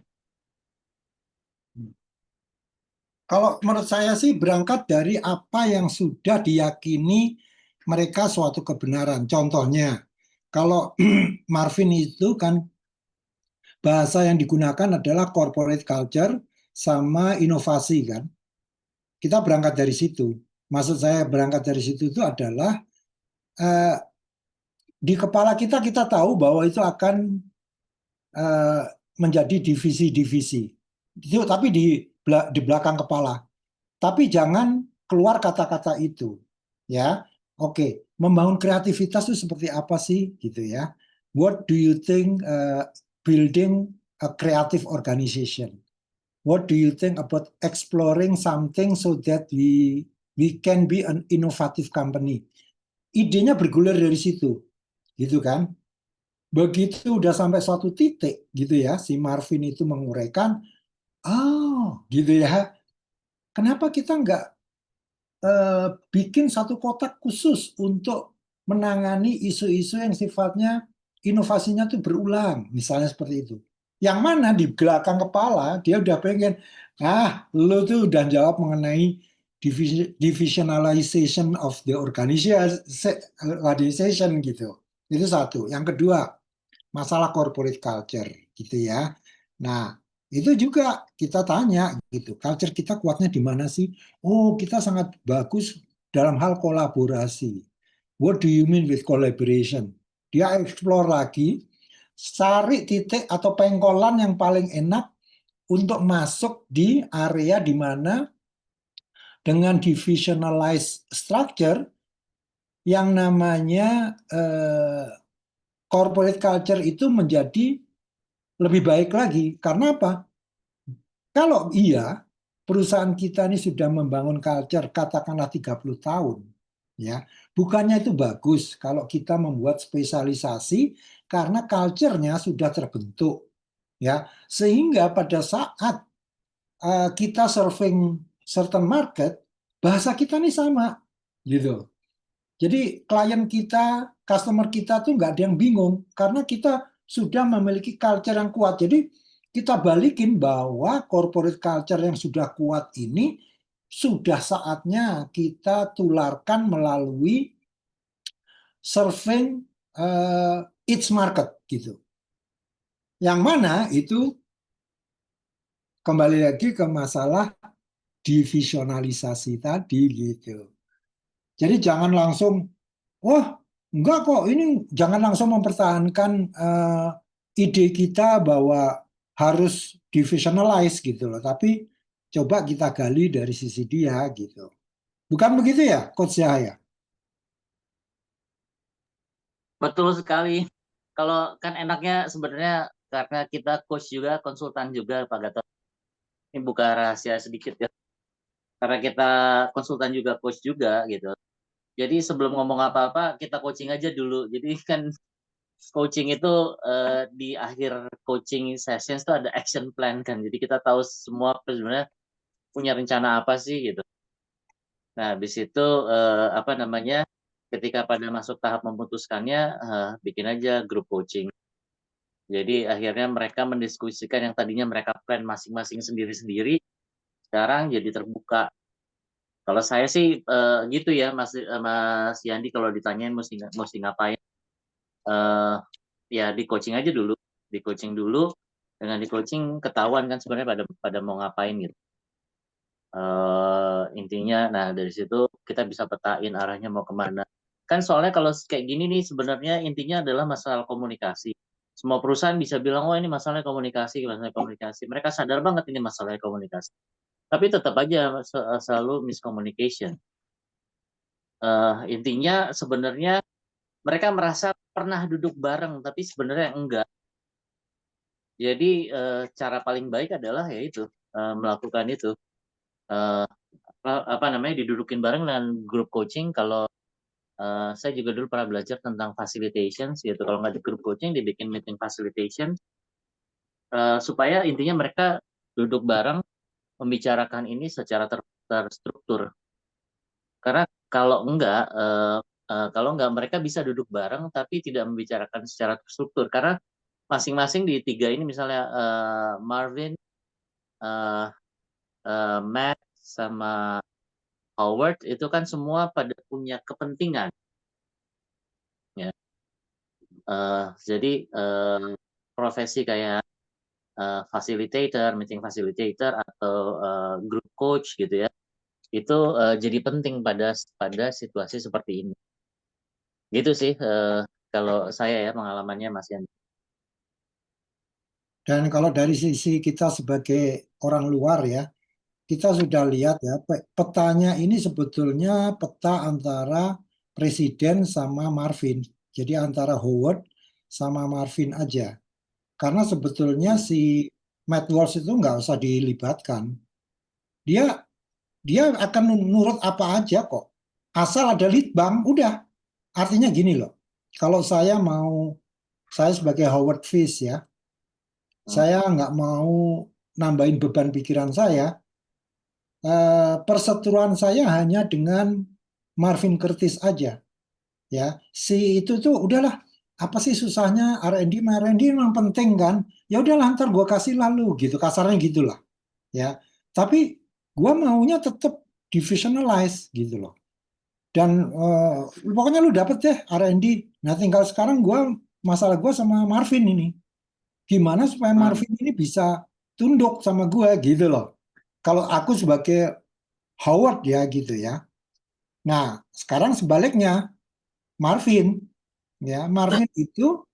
Kalau menurut saya sih berangkat dari apa yang sudah diyakini mereka suatu kebenaran. Contohnya, kalau Marvin itu kan bahasa yang digunakan adalah corporate culture sama inovasi kan. Kita berangkat dari situ. Maksud saya berangkat dari situ itu adalah di kepala kita tahu bahwa itu akan menjadi divisi-divisi. Itu tapi di belakang kepala. Tapi jangan keluar kata-kata itu, ya. Oke, membangun kreativitas itu seperti apa sih, gitu ya? What do you think building a creative organization? What do you think about exploring something so that we can be an innovative company? Idenya bergulir dari situ, gitu kan? Begitu udah sampai suatu titik, gitu ya, si Marvin itu menguraikan, gitu ya. Kenapa kita nggak bikin satu kotak khusus untuk menangani isu-isu yang sifatnya inovasinya tuh berulang, misalnya seperti itu. Yang mana di belakang kepala dia udah pengen, lo tuh udah jawab mengenai divisionalization of the organization gitu. Itu satu. Yang kedua, masalah corporate culture gitu ya. Nah, itu juga kita tanya gitu, culture kita kuatnya di mana sih? Oh, kita sangat bagus dalam hal kolaborasi. What do you mean with collaboration? Dia explore lagi, cari titik atau pengkolan yang paling enak untuk masuk di area di mana dengan divisionalized structure yang namanya corporate culture itu menjadi lebih baik lagi. Karena apa? Kalau iya, perusahaan kita ini sudah membangun culture katakanlah 30 tahun, ya. Bukannya itu bagus kalau kita membuat spesialisasi karena culture-nya sudah terbentuk, ya. Sehingga pada saat kita serving certain market, bahasa kita ini sama, gitu. Jadi klien kita, customer kita tuh nggak ada yang bingung karena kita sudah memiliki culture yang kuat. Jadi kita balikin bahwa corporate culture yang sudah kuat ini sudah saatnya kita tularkan melalui serving each market gitu. Yang mana itu kembali lagi ke masalah divisionalisasi tadi gitu. Jadi jangan langsung, wah enggak kok, ini jangan langsung mempertahankan ide kita bahwa harus divisionalize gitu loh. Tapi coba kita gali dari sisi dia gitu. Bukan begitu ya, Coach Yahya? Betul sekali. Kalau kan enaknya sebenarnya karena kita coach juga, konsultan juga Pak Gatot. Ini buka rahasia sedikit ya. Karena kita konsultan juga, coach juga gitu. Jadi sebelum ngomong apa-apa kita coaching aja dulu. Jadi kan coaching itu di akhir coaching sessions itu ada action plan kan. Jadi kita tahu semua sebenarnya punya rencana apa sih gitu. Nah, habis itu apa namanya? Ketika pada masuk tahap memutuskannya, bikin aja grup coaching. Jadi akhirnya mereka mendiskusikan yang tadinya mereka plan masing-masing sendiri-sendiri, sekarang jadi terbuka. Kalau saya sih gitu ya, Mas Yandi, kalau ditanyain mesti ngapain, ya di coaching aja dulu, di coaching dulu. Dengan di coaching ketahuan kan sebenarnya pada mau ngapain gitu. Intinya, nah dari situ kita bisa petain arahnya mau kemana. Kan soalnya kalau kayak gini nih sebenarnya intinya adalah masalah komunikasi. Semua perusahaan bisa bilang, oh ini masalah komunikasi, masalah komunikasi. Mereka sadar banget ini masalah komunikasi. Tapi tetap aja selalu miscommunication. Intinya sebenarnya mereka merasa pernah duduk bareng, tapi sebenarnya enggak. Jadi cara paling baik adalah yaitu melakukan itu apa namanya didudukin bareng dengan grup coaching. Kalau saya juga dulu pernah belajar tentang facilitation gitu. Kalau nggak di grup coaching dibikin meeting facilitation supaya intinya mereka duduk bareng membicarakan ini secara terstruktur. Karena kalau enggak mereka bisa duduk bareng tapi tidak membicarakan secara terstruktur karena masing-masing di tiga ini misalnya Marvin, Matt sama Howard itu kan semua pada punya kepentingan ya. Jadi profesi kayak facilitator, meeting facilitator atau group coach gitu ya, itu jadi penting pada situasi seperti ini. Gitu sih kalau saya ya pengalamannya Mas Yan. Dan kalau dari sisi kita sebagai orang luar ya, kita sudah lihat ya, petanya ini sebetulnya peta antara Presiden sama Marvin. Jadi antara Howard sama Marvin aja. Karena sebetulnya si Matt Walsh itu nggak usah dilibatkan. Dia dia akan nurut apa aja kok. Asal ada lead bank, udah. Artinya gini loh, kalau saya sebagai Howard Fish ya, saya nggak mau nambahin beban pikiran saya. Perseteruan saya hanya dengan Marvin Curtis aja. Ya, si itu tuh udahlah. Apa sih susahnya R&D? R&D memang penting kan? Ya udahlah, ntar gue kasih lalu gitu, kasarnya gitulah. Ya, tapi gue maunya tetap divisionalize gitu loh. Dan pokoknya lu dapet deh R&D. Nah, tinggal sekarang masalah gue sama Marvin ini. Gimana supaya Marvin ini bisa tunduk sama gue gitu loh. Kalau aku sebagai Howard ya gitu ya. Nah, sekarang sebaliknya Marvin Marvin itu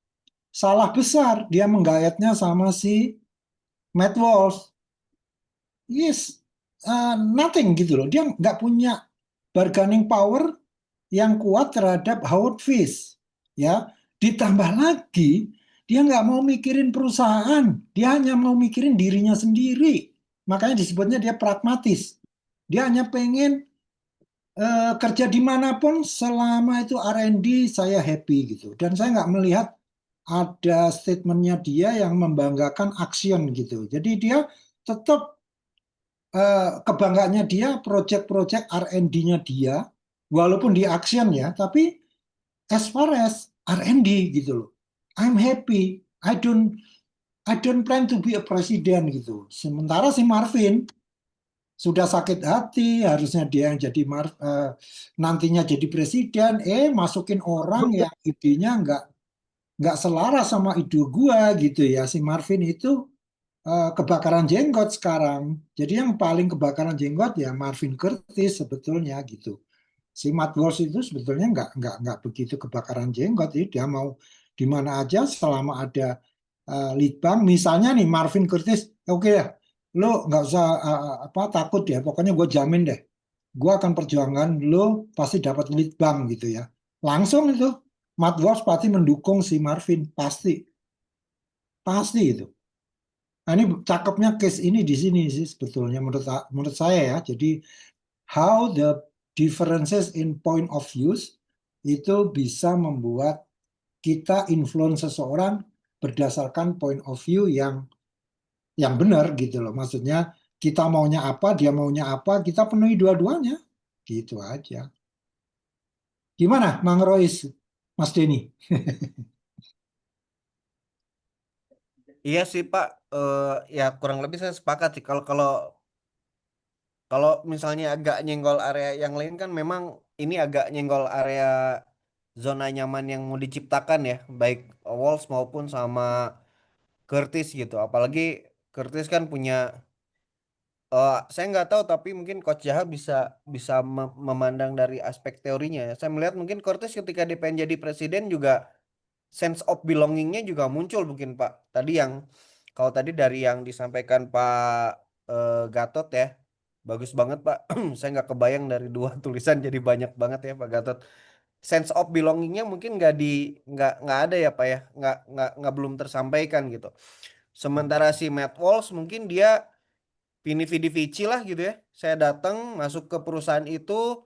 salah besar dia menggayatnya sama si Matt Walsh. Yes, nothing gitu loh. Dia nggak punya bargaining power yang kuat terhadap Howard Fish. Ya, ditambah lagi dia nggak mau mikirin perusahaan, dia hanya mau mikirin dirinya sendiri. Makanya disebutnya dia pragmatis. Dia hanya pengen kerja dimanapun selama itu R&D saya happy gitu. Dan saya nggak melihat ada statementnya dia yang membanggakan action gitu. Jadi dia tetap kebanggaannya dia project-project R&D-nya dia, walaupun di action ya, tapi as far as R&D gitu loh, I'm happy. I don't plan to be a president gitu. Sementara si Marvin sudah sakit hati, harusnya dia yang jadi nantinya jadi presiden, masukin orang yang idenya nggak selaras sama ide gua gitu ya. Si Marvin itu kebakaran jenggot sekarang. Jadi yang paling kebakaran jenggot ya Marvin Curtis sebetulnya gitu. Si Matt Walsh itu sebetulnya nggak begitu kebakaran jenggot. Jadi dia mau di mana aja selama ada lead bank. Misalnya nih Marvin Curtis, oke ya, lo nggak usah takut ya. Pokoknya gue jamin deh, gue akan perjuangkan lo pasti dapat lead bank gitu ya. Langsung itu Matt Walsh pasti mendukung si Marvin, pasti itu. Nah, ini cakepnya case ini di sini sih sebetulnya menurut saya ya. Jadi how the differences in point of views itu bisa membuat kita influence seseorang berdasarkan point of view yang benar gitu loh. Maksudnya kita maunya apa, dia maunya apa, kita penuhi dua-duanya. Gitu aja. Gimana, Mang Rois, Mas Denny? Iya sih Pak, ya kurang lebih saya sepakat sih. Kalau kalau kalau misalnya agak nyenggol area yang lain kan memang ini agak nyenggol area zona nyaman yang mau diciptakan ya, baik Walls maupun sama Curtis gitu. Apalagi Curtis kan punya, saya nggak tahu tapi mungkin Coach Jaha bisa bisa memandang dari aspek teorinya ya. Saya melihat mungkin Curtis ketika dia pengen jadi presiden juga sense of belongingnya juga muncul mungkin Pak. Tadi yang kalau tadi dari yang disampaikan Pak Gatot ya, bagus banget Pak. Saya nggak kebayang dari dua tulisan jadi banyak banget ya Pak Gatot. Sense of belongingnya mungkin nggak ada ya Pak ya, nggak belum tersampaikan gitu. Sementara si Matt Walsh mungkin dia Vini Vidi Vici lah gitu ya. Saya datang masuk ke perusahaan itu,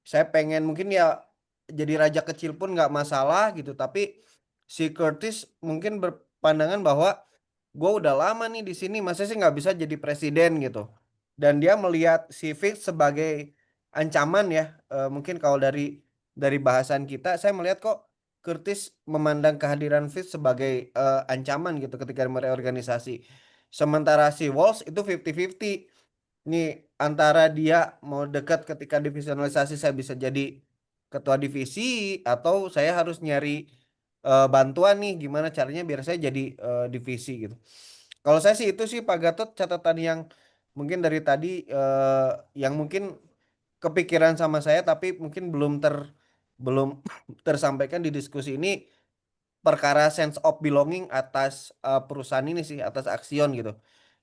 saya pengen mungkin ya jadi raja kecil pun nggak masalah gitu. Tapi si Curtis mungkin berpandangan bahwa gue udah lama nih di sini, masa sih nggak bisa jadi presiden gitu. Dan dia melihat si Fitz sebagai ancaman ya. Mungkin kalau dari bahasan kita, saya melihat kok Curtis memandang kehadiran Fitz sebagai ancaman gitu ketika mereorganisasi. Sementara si Walsh itu 50-50. Nih antara dia mau dekat ketika divisionalisasi saya bisa jadi ketua divisi, atau saya harus nyari bantuan nih gimana caranya biar saya jadi divisi gitu. Kalau saya sih itu sih Pak Gatot catatan yang mungkin dari tadi yang mungkin kepikiran sama saya tapi mungkin belum tersampaikan di diskusi ini, perkara sense of belonging atas perusahaan ini sih, atas Axion gitu.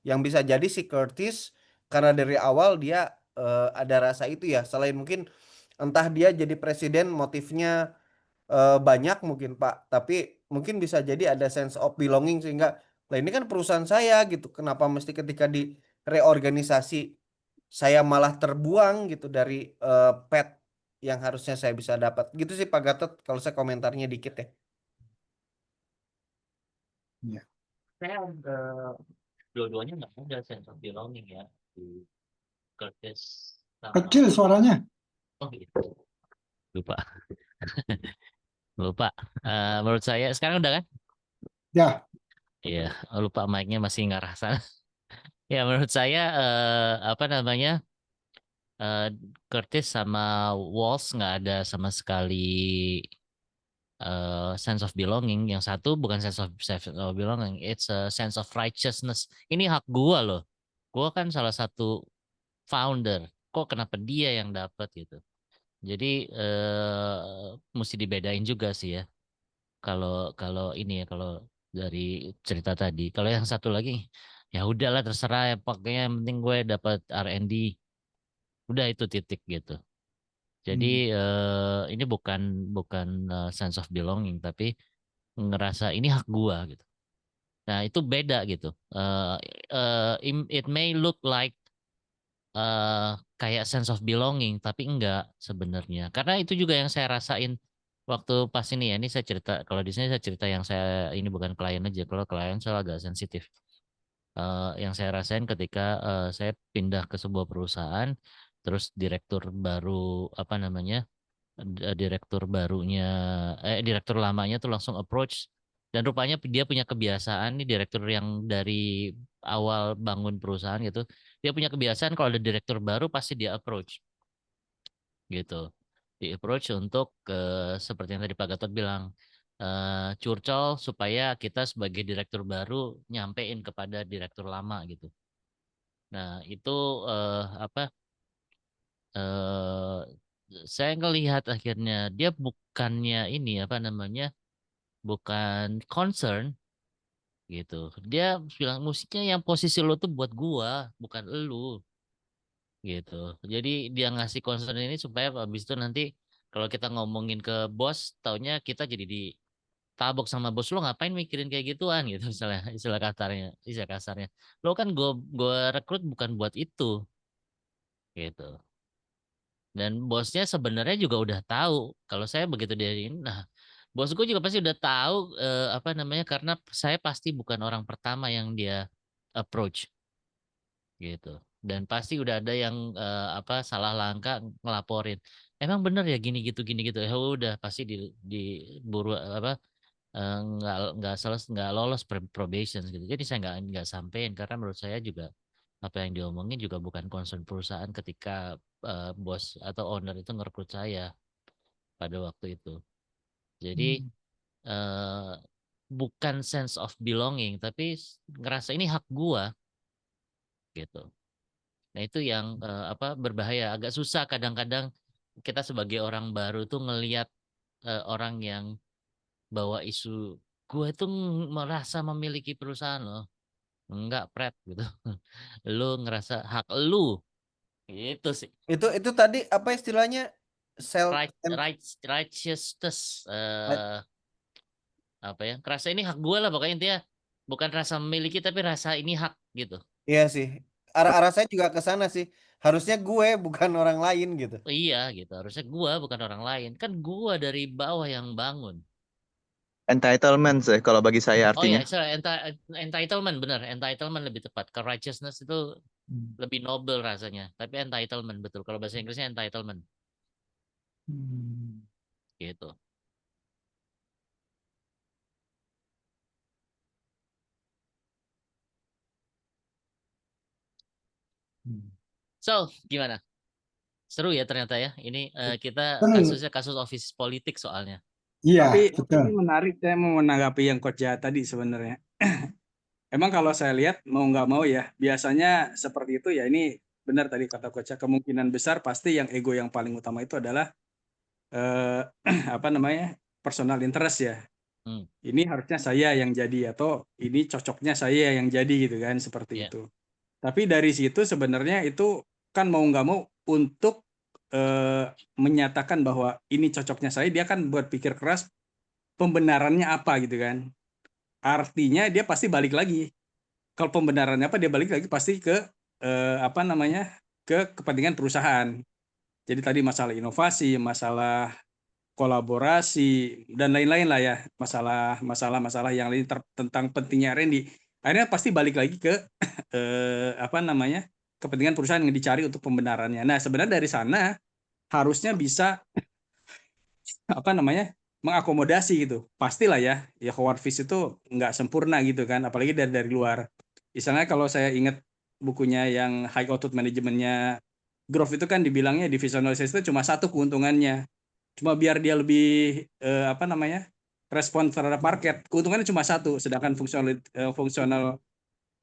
Yang bisa jadi si Curtis karena dari awal dia ada rasa itu ya, selain mungkin entah dia jadi presiden motifnya banyak mungkin Pak, tapi mungkin bisa jadi ada sense of belonging sehingga lah ini kan perusahaan saya gitu, kenapa mesti ketika di reorganisasi saya malah terbuang gitu dari pet yang harusnya saya bisa dapat gitu sih Pak Gatot, kalau saya komentarnya dikit ya. Ya. Saya dua-duanya nggak ada sense of belonging ya di Curtis sama. Kecil suaranya. Oh gitu. Lupa. Lupa. Menurut saya sekarang udah kan? Ya, Iya, lupa mic-nya masih ngarah sana. Ya menurut saya apa namanya Curtis sama Walls nggak ada sama sekali sense of belonging. Yang satu bukan sense of belonging, it's a sense of righteousness. Ini hak gua loh. Gua kan salah satu founder. Kok kenapa dia yang dapat gitu? Jadi mesti dibedain juga sih ya. Kalau kalau ini ya kalau dari cerita tadi. Kalau yang satu lagi ya udahlah terserah ya pakainya yang penting gue dapat R&D. Udah itu titik gitu. Jadi ini bukan bukan sense of belonging tapi ngerasa ini hak gua gitu. Nah, itu beda gitu. It may look like kayak sense of belonging tapi enggak sebenarnya. Karena itu juga yang saya rasain waktu pas ini ya. Ini saya cerita kalau di sini saya cerita yang saya ini bukan klien aja. Kalau klien saya agak sensitif. Yang saya rasain ketika saya pindah ke sebuah perusahaan terus direktur baru apa namanya? Direktur barunya direktur lamanya tuh langsung approach dan rupanya dia punya kebiasaan nih direktur yang dari awal bangun perusahaan gitu dia punya kebiasaan kalau ada direktur baru pasti dia approach gitu di approach untuk seperti yang tadi Pak Gatot bilang curcol supaya kita sebagai direktur baru nyampein kepada direktur lama gitu. Nah itu apa eh saya ngelihat akhirnya dia bukannya ini apa namanya bukan concern gitu. Dia bilang musiknya yang posisi lo tuh buat gua, bukan elu gitu. Jadi dia ngasih concern ini supaya habis itu nanti kalau kita ngomongin ke bos, taunya kita jadi ditabok sama bos lo ngapain mikirin kayak gituan gitu misalnya istilah kasarnya. Lo kan gua rekrut bukan buat itu gitu. Dan bosnya sebenarnya juga udah tahu kalau saya begitu dia ini. Nah, bos gue juga pasti udah tahu apa namanya karena saya pasti bukan orang pertama yang dia approach gitu. Dan pasti udah ada yang apa salah langkah ngelaporin. Emang bener ya gini gitu. Ya udah pasti di buru apa nggak lolos probation gitu. Jadi saya nggak sampein karena menurut saya juga apa yang diomongin juga bukan concern perusahaan ketika bos atau owner itu ngerekrut saya pada waktu itu. Jadi eh, bukan sense of belonging, tapi ngerasa ini hak gua gitu. Nah itu yang apa berbahaya, agak susah kadang-kadang kita sebagai orang baru tuh ngelihat orang yang bawa isu gua itu merasa memiliki perusahaan loh. Enggak, Pret gitu. Lu ngerasa hak lu itu sih. Itu tadi apa istilahnya? Self Righteousness apa ya? Rasa ini hak gue lah pokoknya intinya bukan rasa memiliki tapi rasa ini hak gitu. Iya sih. arah saya juga ke sana sih. Harusnya gue bukan orang lain gitu. Iya gitu, harusnya gua bukan orang lain. Kan gua dari bawah yang bangun. Entitlement sih kalau bagi saya Oh ya, artinya. sorry, entitlement bener, entitlement lebih tepat. Ke righteousness itu Hmm. lebih noble rasanya, tapi entitlement betul. Kalau bahasa Inggrisnya entitlement Hmm. gitu. Hmm. So, gimana? Seru ya ternyata ya. Ini kita Seru. kasusnya kasus office politik soalnya. Iya, Tapi betul. ini menarik, saya mau menanggapi yang Coach Jahat tadi sebenarnya. Emang kalau saya lihat mau nggak mau ya, biasanya seperti itu ya, ini benar tadi kata Coach, kemungkinan besar pasti yang ego yang paling utama itu adalah apa namanya, personal interest ya. Hmm, Ini harusnya saya yang jadi atau ini cocoknya saya yang jadi gitu kan, seperti ya. itu. Tapi dari situ sebenarnya itu kan mau nggak mau untuk menyatakan bahwa ini cocoknya saya, dia kan buat pikir keras pembenarannya apa gitu kan. Artinya dia pasti balik lagi. Kalau pembenarannya apa, dia balik lagi pasti ke apa namanya, ke kepentingan perusahaan. Jadi tadi masalah inovasi, masalah kolaborasi dan lain-lain lah ya, masalah yang lain tentang pentingnya R&D. Akhirnya pasti balik lagi ke apa namanya, kepentingan perusahaan yang dicari untuk pembenarannya. Nah, sebenarnya dari sana harusnya bisa apa namanya, mengakomodasi gitu. Pastilah ya, ya Howard Fish itu nggak sempurna gitu kan, apalagi dari luar. Misalnya kalau saya ingat bukunya yang High Output Management-nya Grove itu kan dibilangnya divisionalisasi itu cuma satu keuntungannya. Cuma biar dia lebih apa namanya, respon terhadap market, keuntungannya cuma satu, sedangkan fungsional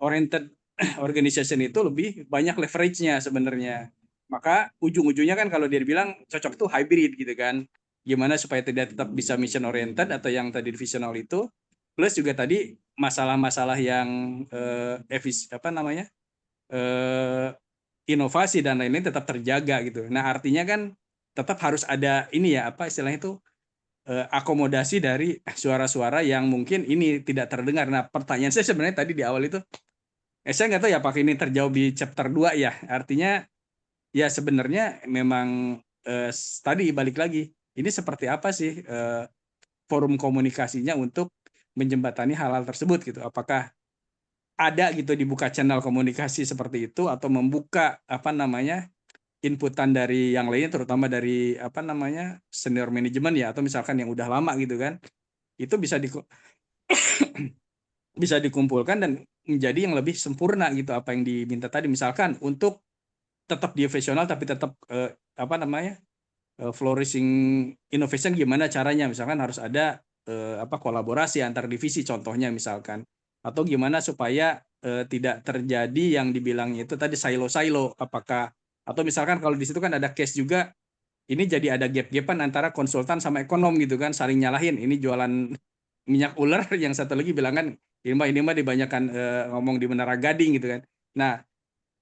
oriented organization itu lebih banyak leverage-nya sebenarnya. Maka ujung-ujungnya kan kalau dia bilang cocok itu hybrid gitu kan. Gimana supaya tidak tetap bisa mission oriented atau yang tadi visional itu, plus juga tadi masalah-masalah yang apa namanya, inovasi dan lain-lain tetap terjaga gitu. Nah, artinya kan tetap harus ada ini ya, apa istilahnya itu, akomodasi dari suara-suara yang mungkin ini tidak terdengar. Nah, pertanyaan saya sebenarnya tadi di awal itu, saya nggak tahu ya apakah ini terjawab di chapter 2 ya. Artinya ya sebenarnya memang tadi balik lagi, ini seperti apa sih forum komunikasinya untuk menjembatani hal-hal tersebut gitu. Apakah ada gitu dibuka channel komunikasi seperti itu, atau membuka apa namanya, inputan dari yang lainnya, terutama dari apa namanya, senior manajemen ya, atau misalkan yang udah lama gitu kan, itu bisa dikumpulkan dan menjadi yang lebih sempurna gitu apa yang diminta tadi, misalkan untuk tetap profesional tapi tetap apa namanya, flourishing innovation, gimana caranya, misalkan harus ada apa, kolaborasi antar divisi contohnya misalkan, atau gimana supaya tidak terjadi yang dibilangnya itu tadi silo-silo, apakah, atau misalkan kalau di situ kan ada case juga, ini jadi ada gap-gapan antara konsultan sama ekonom gitu kan, saling nyalahin, ini jualan minyak ular yang satu lagi bilang kan ini mah dibanyakan ngomong di Menara Gading gitu kan. Nah,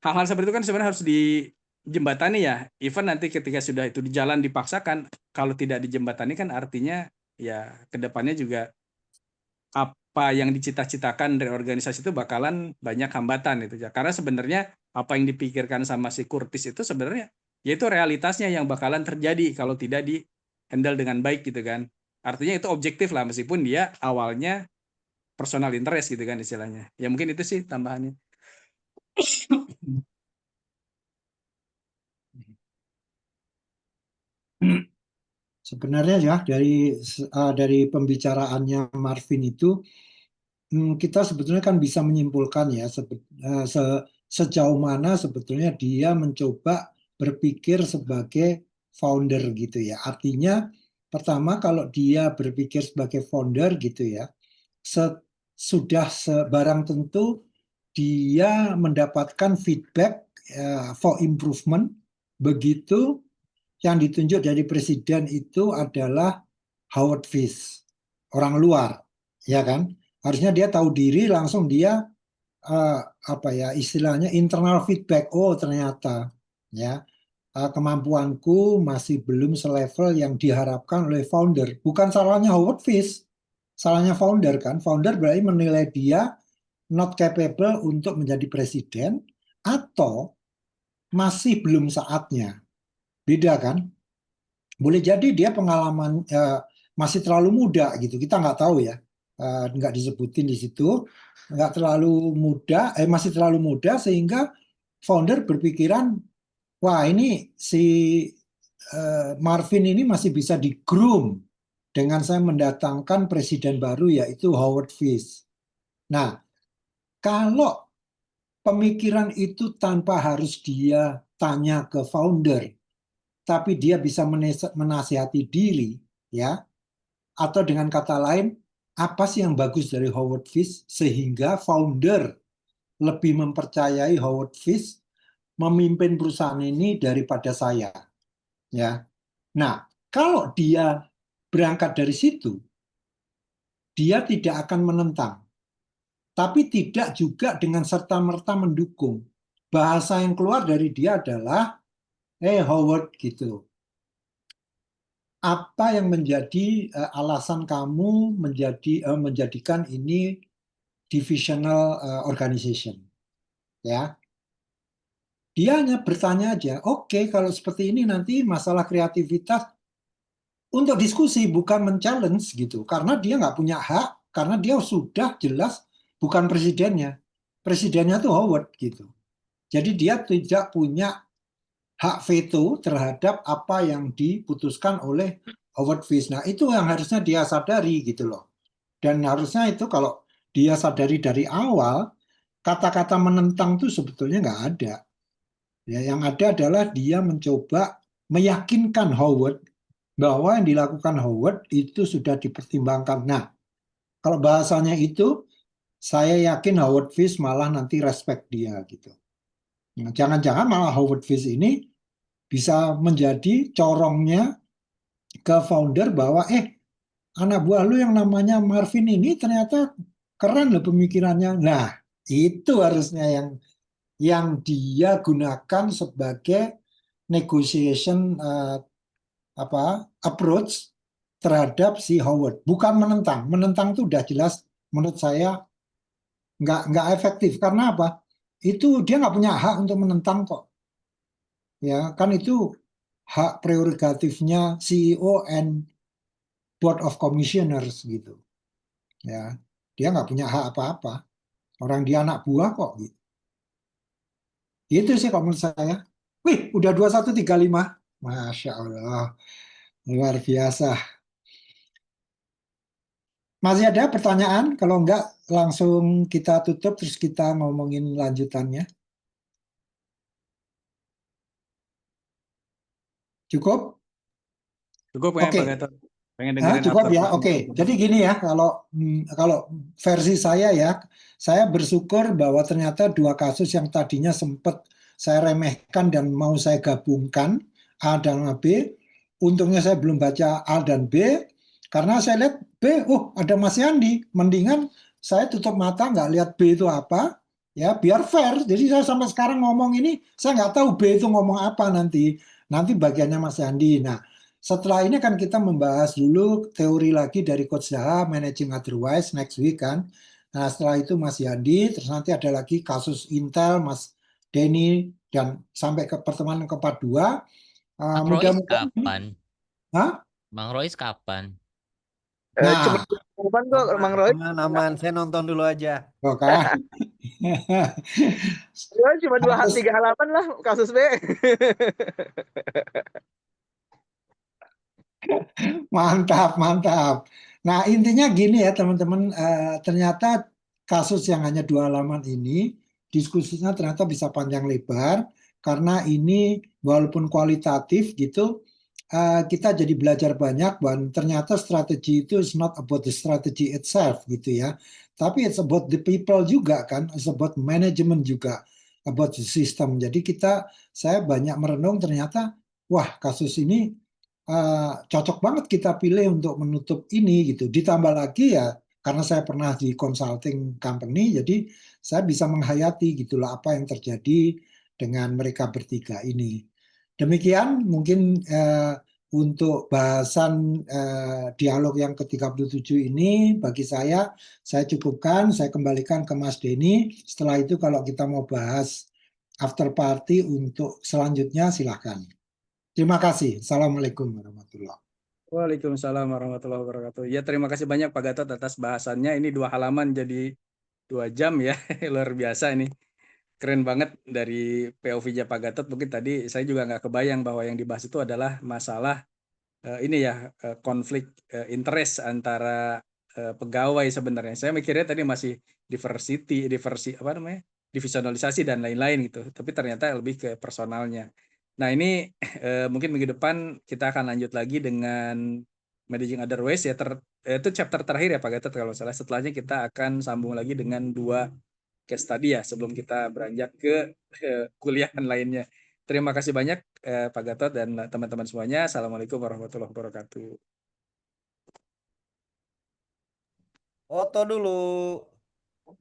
hal-hal seperti itu kan sebenarnya harus dijembatani ya. Even nanti ketika sudah itu di jalan dipaksakan, kalau tidak dijembatani kan artinya ya kedepannya juga apa yang dicita-citakan dari organisasi itu bakalan banyak hambatan itu ya. Karena sebenarnya apa yang dipikirkan sama si Curtis itu sebenarnya yaitu realitasnya yang bakalan terjadi kalau tidak di handle dengan baik gitu kan. Artinya itu objektif lah, meskipun dia awalnya personal interest gitu kan istilahnya. Ya mungkin itu sih tambahannya. Sebenarnya ya dari pembicaraannya Marvin itu kita sebetulnya kan bisa menyimpulkan ya sejauh mana sebetulnya dia mencoba berpikir sebagai founder gitu ya. Artinya pertama kalau dia berpikir sebagai founder gitu ya, sudah barang tentu dia mendapatkan feedback for improvement, begitu yang ditunjuk dari presiden itu adalah Howard Fish, orang luar, ya kan? Harusnya dia tahu diri, langsung dia apa ya istilahnya internal feedback. Oh ternyata ya kemampuanku masih belum selevel yang diharapkan oleh founder. Bukan salahnya Howard Fish, salahnya founder kan. Founder berarti menilai dia not capable untuk menjadi presiden, atau masih belum saatnya. Beda kan? Boleh jadi dia pengalaman masih terlalu muda gitu, kita nggak tahu ya. Nggak disebutin di situ, nggak terlalu muda, masih terlalu muda sehingga founder berpikiran, wah ini si Marvin ini masih bisa di-groom dengan saya mendatangkan presiden baru yaitu Howard Fish. Nah, kalau pemikiran itu tanpa harus dia tanya ke founder, tapi dia bisa menasihati diri, ya, atau dengan kata lain, apa sih yang bagus dari Howard Fish sehingga founder lebih mempercayai Howard Fish memimpin perusahaan ini daripada saya, ya. Nah, kalau dia berangkat dari situ, dia tidak akan menentang, tapi tidak juga dengan serta-merta mendukung. Bahasa yang keluar dari dia adalah, Howard gitu, apa yang menjadi alasan kamu menjadikan ini divisional organization, ya? Dia hanya bertanya aja, oke, kalau seperti ini nanti masalah kreativitas untuk diskusi, bukan men-challenge gitu, karena dia nggak punya hak, karena dia sudah jelas bukan presidennya. Presidennya tuh Howard gitu. Jadi dia tidak punya hak veto terhadap apa yang diputuskan oleh Howard Fish. Nah, itu yang harusnya dia sadari gitu loh. Dan harusnya itu kalau dia sadari dari awal, kata-kata menentang itu sebetulnya nggak ada. Ya, yang ada adalah dia mencoba meyakinkan Howard bahwa yang dilakukan Howard itu sudah dipertimbangkan. Nah, kalau bahasanya itu, saya yakin Howard Fish malah nanti respect dia gitu. Nah, jangan-jangan malah Howard Fish ini bisa menjadi corongnya ke founder bahwa anak buah lu yang namanya Marvin ini ternyata keren loh pemikirannya. Nah, itu harusnya yang dia gunakan sebagai negotiation approach terhadap si Howard. Bukan menentang. Menentang itu udah jelas menurut saya nggak efektif. Karena apa? Itu dia nggak punya hak untuk menentang kok. Ya, kan itu hak prerogatifnya CEO and Board of Commissioners gitu. Ya, dia nggak punya hak apa-apa. Orang dia anak buah kok gitu. Itu sih kalau menurut saya. Wih, udah 2135. Masya Allah. Luar biasa. Masih ada pertanyaan? Kalau enggak, langsung kita tutup terus kita ngomongin lanjutannya. Cukup? Cukup Oke. Pak Gatot. Pengen dengerin Cukup after ya, party. oke. Jadi gini ya, kalau versi saya ya, saya bersyukur bahwa ternyata dua kasus yang tadinya sempat saya remehkan dan mau saya gabungkan, A dan B, untungnya saya belum baca A dan B, karena saya lihat B, ada Mas Yandi, mendingan saya tutup mata nggak lihat B itu apa, ya biar fair. Jadi saya sampai sekarang ngomong ini, saya nggak tahu B itu ngomong apa nanti bagiannya Mas Yandi. Nah, setelah ini kan kita membahas dulu teori lagi dari Coach Zaha, Managing Otherwise, next week kan. Nah setelah itu Mas Yandi, terus nanti ada lagi kasus Intel, Mas Denny, dan sampai ke pertemuan ke-42. Bang Royce Mudah-mudahan. kapan? Hah? Bang Royce kapan? Cuma Nah, kapan kok, Mang Roy? Aman, saya nonton dulu aja. kan? Cuma 3 halaman lah kasus B. Mantap, mantap. Nah, intinya gini ya teman-teman, ternyata kasus yang hanya 2 halaman ini, diskusinya ternyata bisa panjang lebar, karena ini walaupun kualitatif gitu, kita jadi belajar banyak bahwa ternyata strategi itu is not about the strategy itself gitu ya, tapi it's about the people juga kan, it's about management juga, about the system. Jadi saya banyak merenung ternyata, wah kasus ini cocok banget kita pilih untuk menutup ini gitu. Ditambah lagi ya karena saya pernah di consulting company, jadi saya bisa menghayati gitulah apa yang terjadi dengan mereka bertiga ini. Demikian mungkin untuk bahasan dialog yang ke-37 ini bagi saya cukupkan, saya kembalikan ke Mas Denny. Setelah itu kalau kita mau bahas after party untuk selanjutnya silahkan. Terima kasih. Assalamualaikum warahmatullahi wabarakatuh. Waalaikumsalam warahmatullahi wabarakatuh. Ya, terima kasih banyak Pak Gatot atas bahasannya. Ini 2 halaman jadi 2 jam ya. Luar biasa ini. Keren banget dari POV-nya Pak Gatot. Mungkin tadi saya juga nggak kebayang bahwa yang dibahas itu adalah masalah ini ya, konflik interest antara pegawai sebenarnya. Saya mikirnya tadi masih divisionalisasi dan lain-lain gitu. Tapi ternyata lebih ke personalnya. Nah, ini mungkin minggu depan kita akan lanjut lagi dengan Managing Other Ways ya. Itu chapter terakhir ya Pak Gatot kalau salah. Setelahnya kita akan sambung lagi dengan 2 case tadi ya sebelum kita beranjak ke kuliahan lainnya. Terima kasih banyak Pak Gatot dan teman-teman semuanya. Assalamualaikum warahmatullahi wabarakatuh. Foto dulu.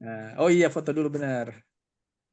Nah, oh iya foto dulu benar.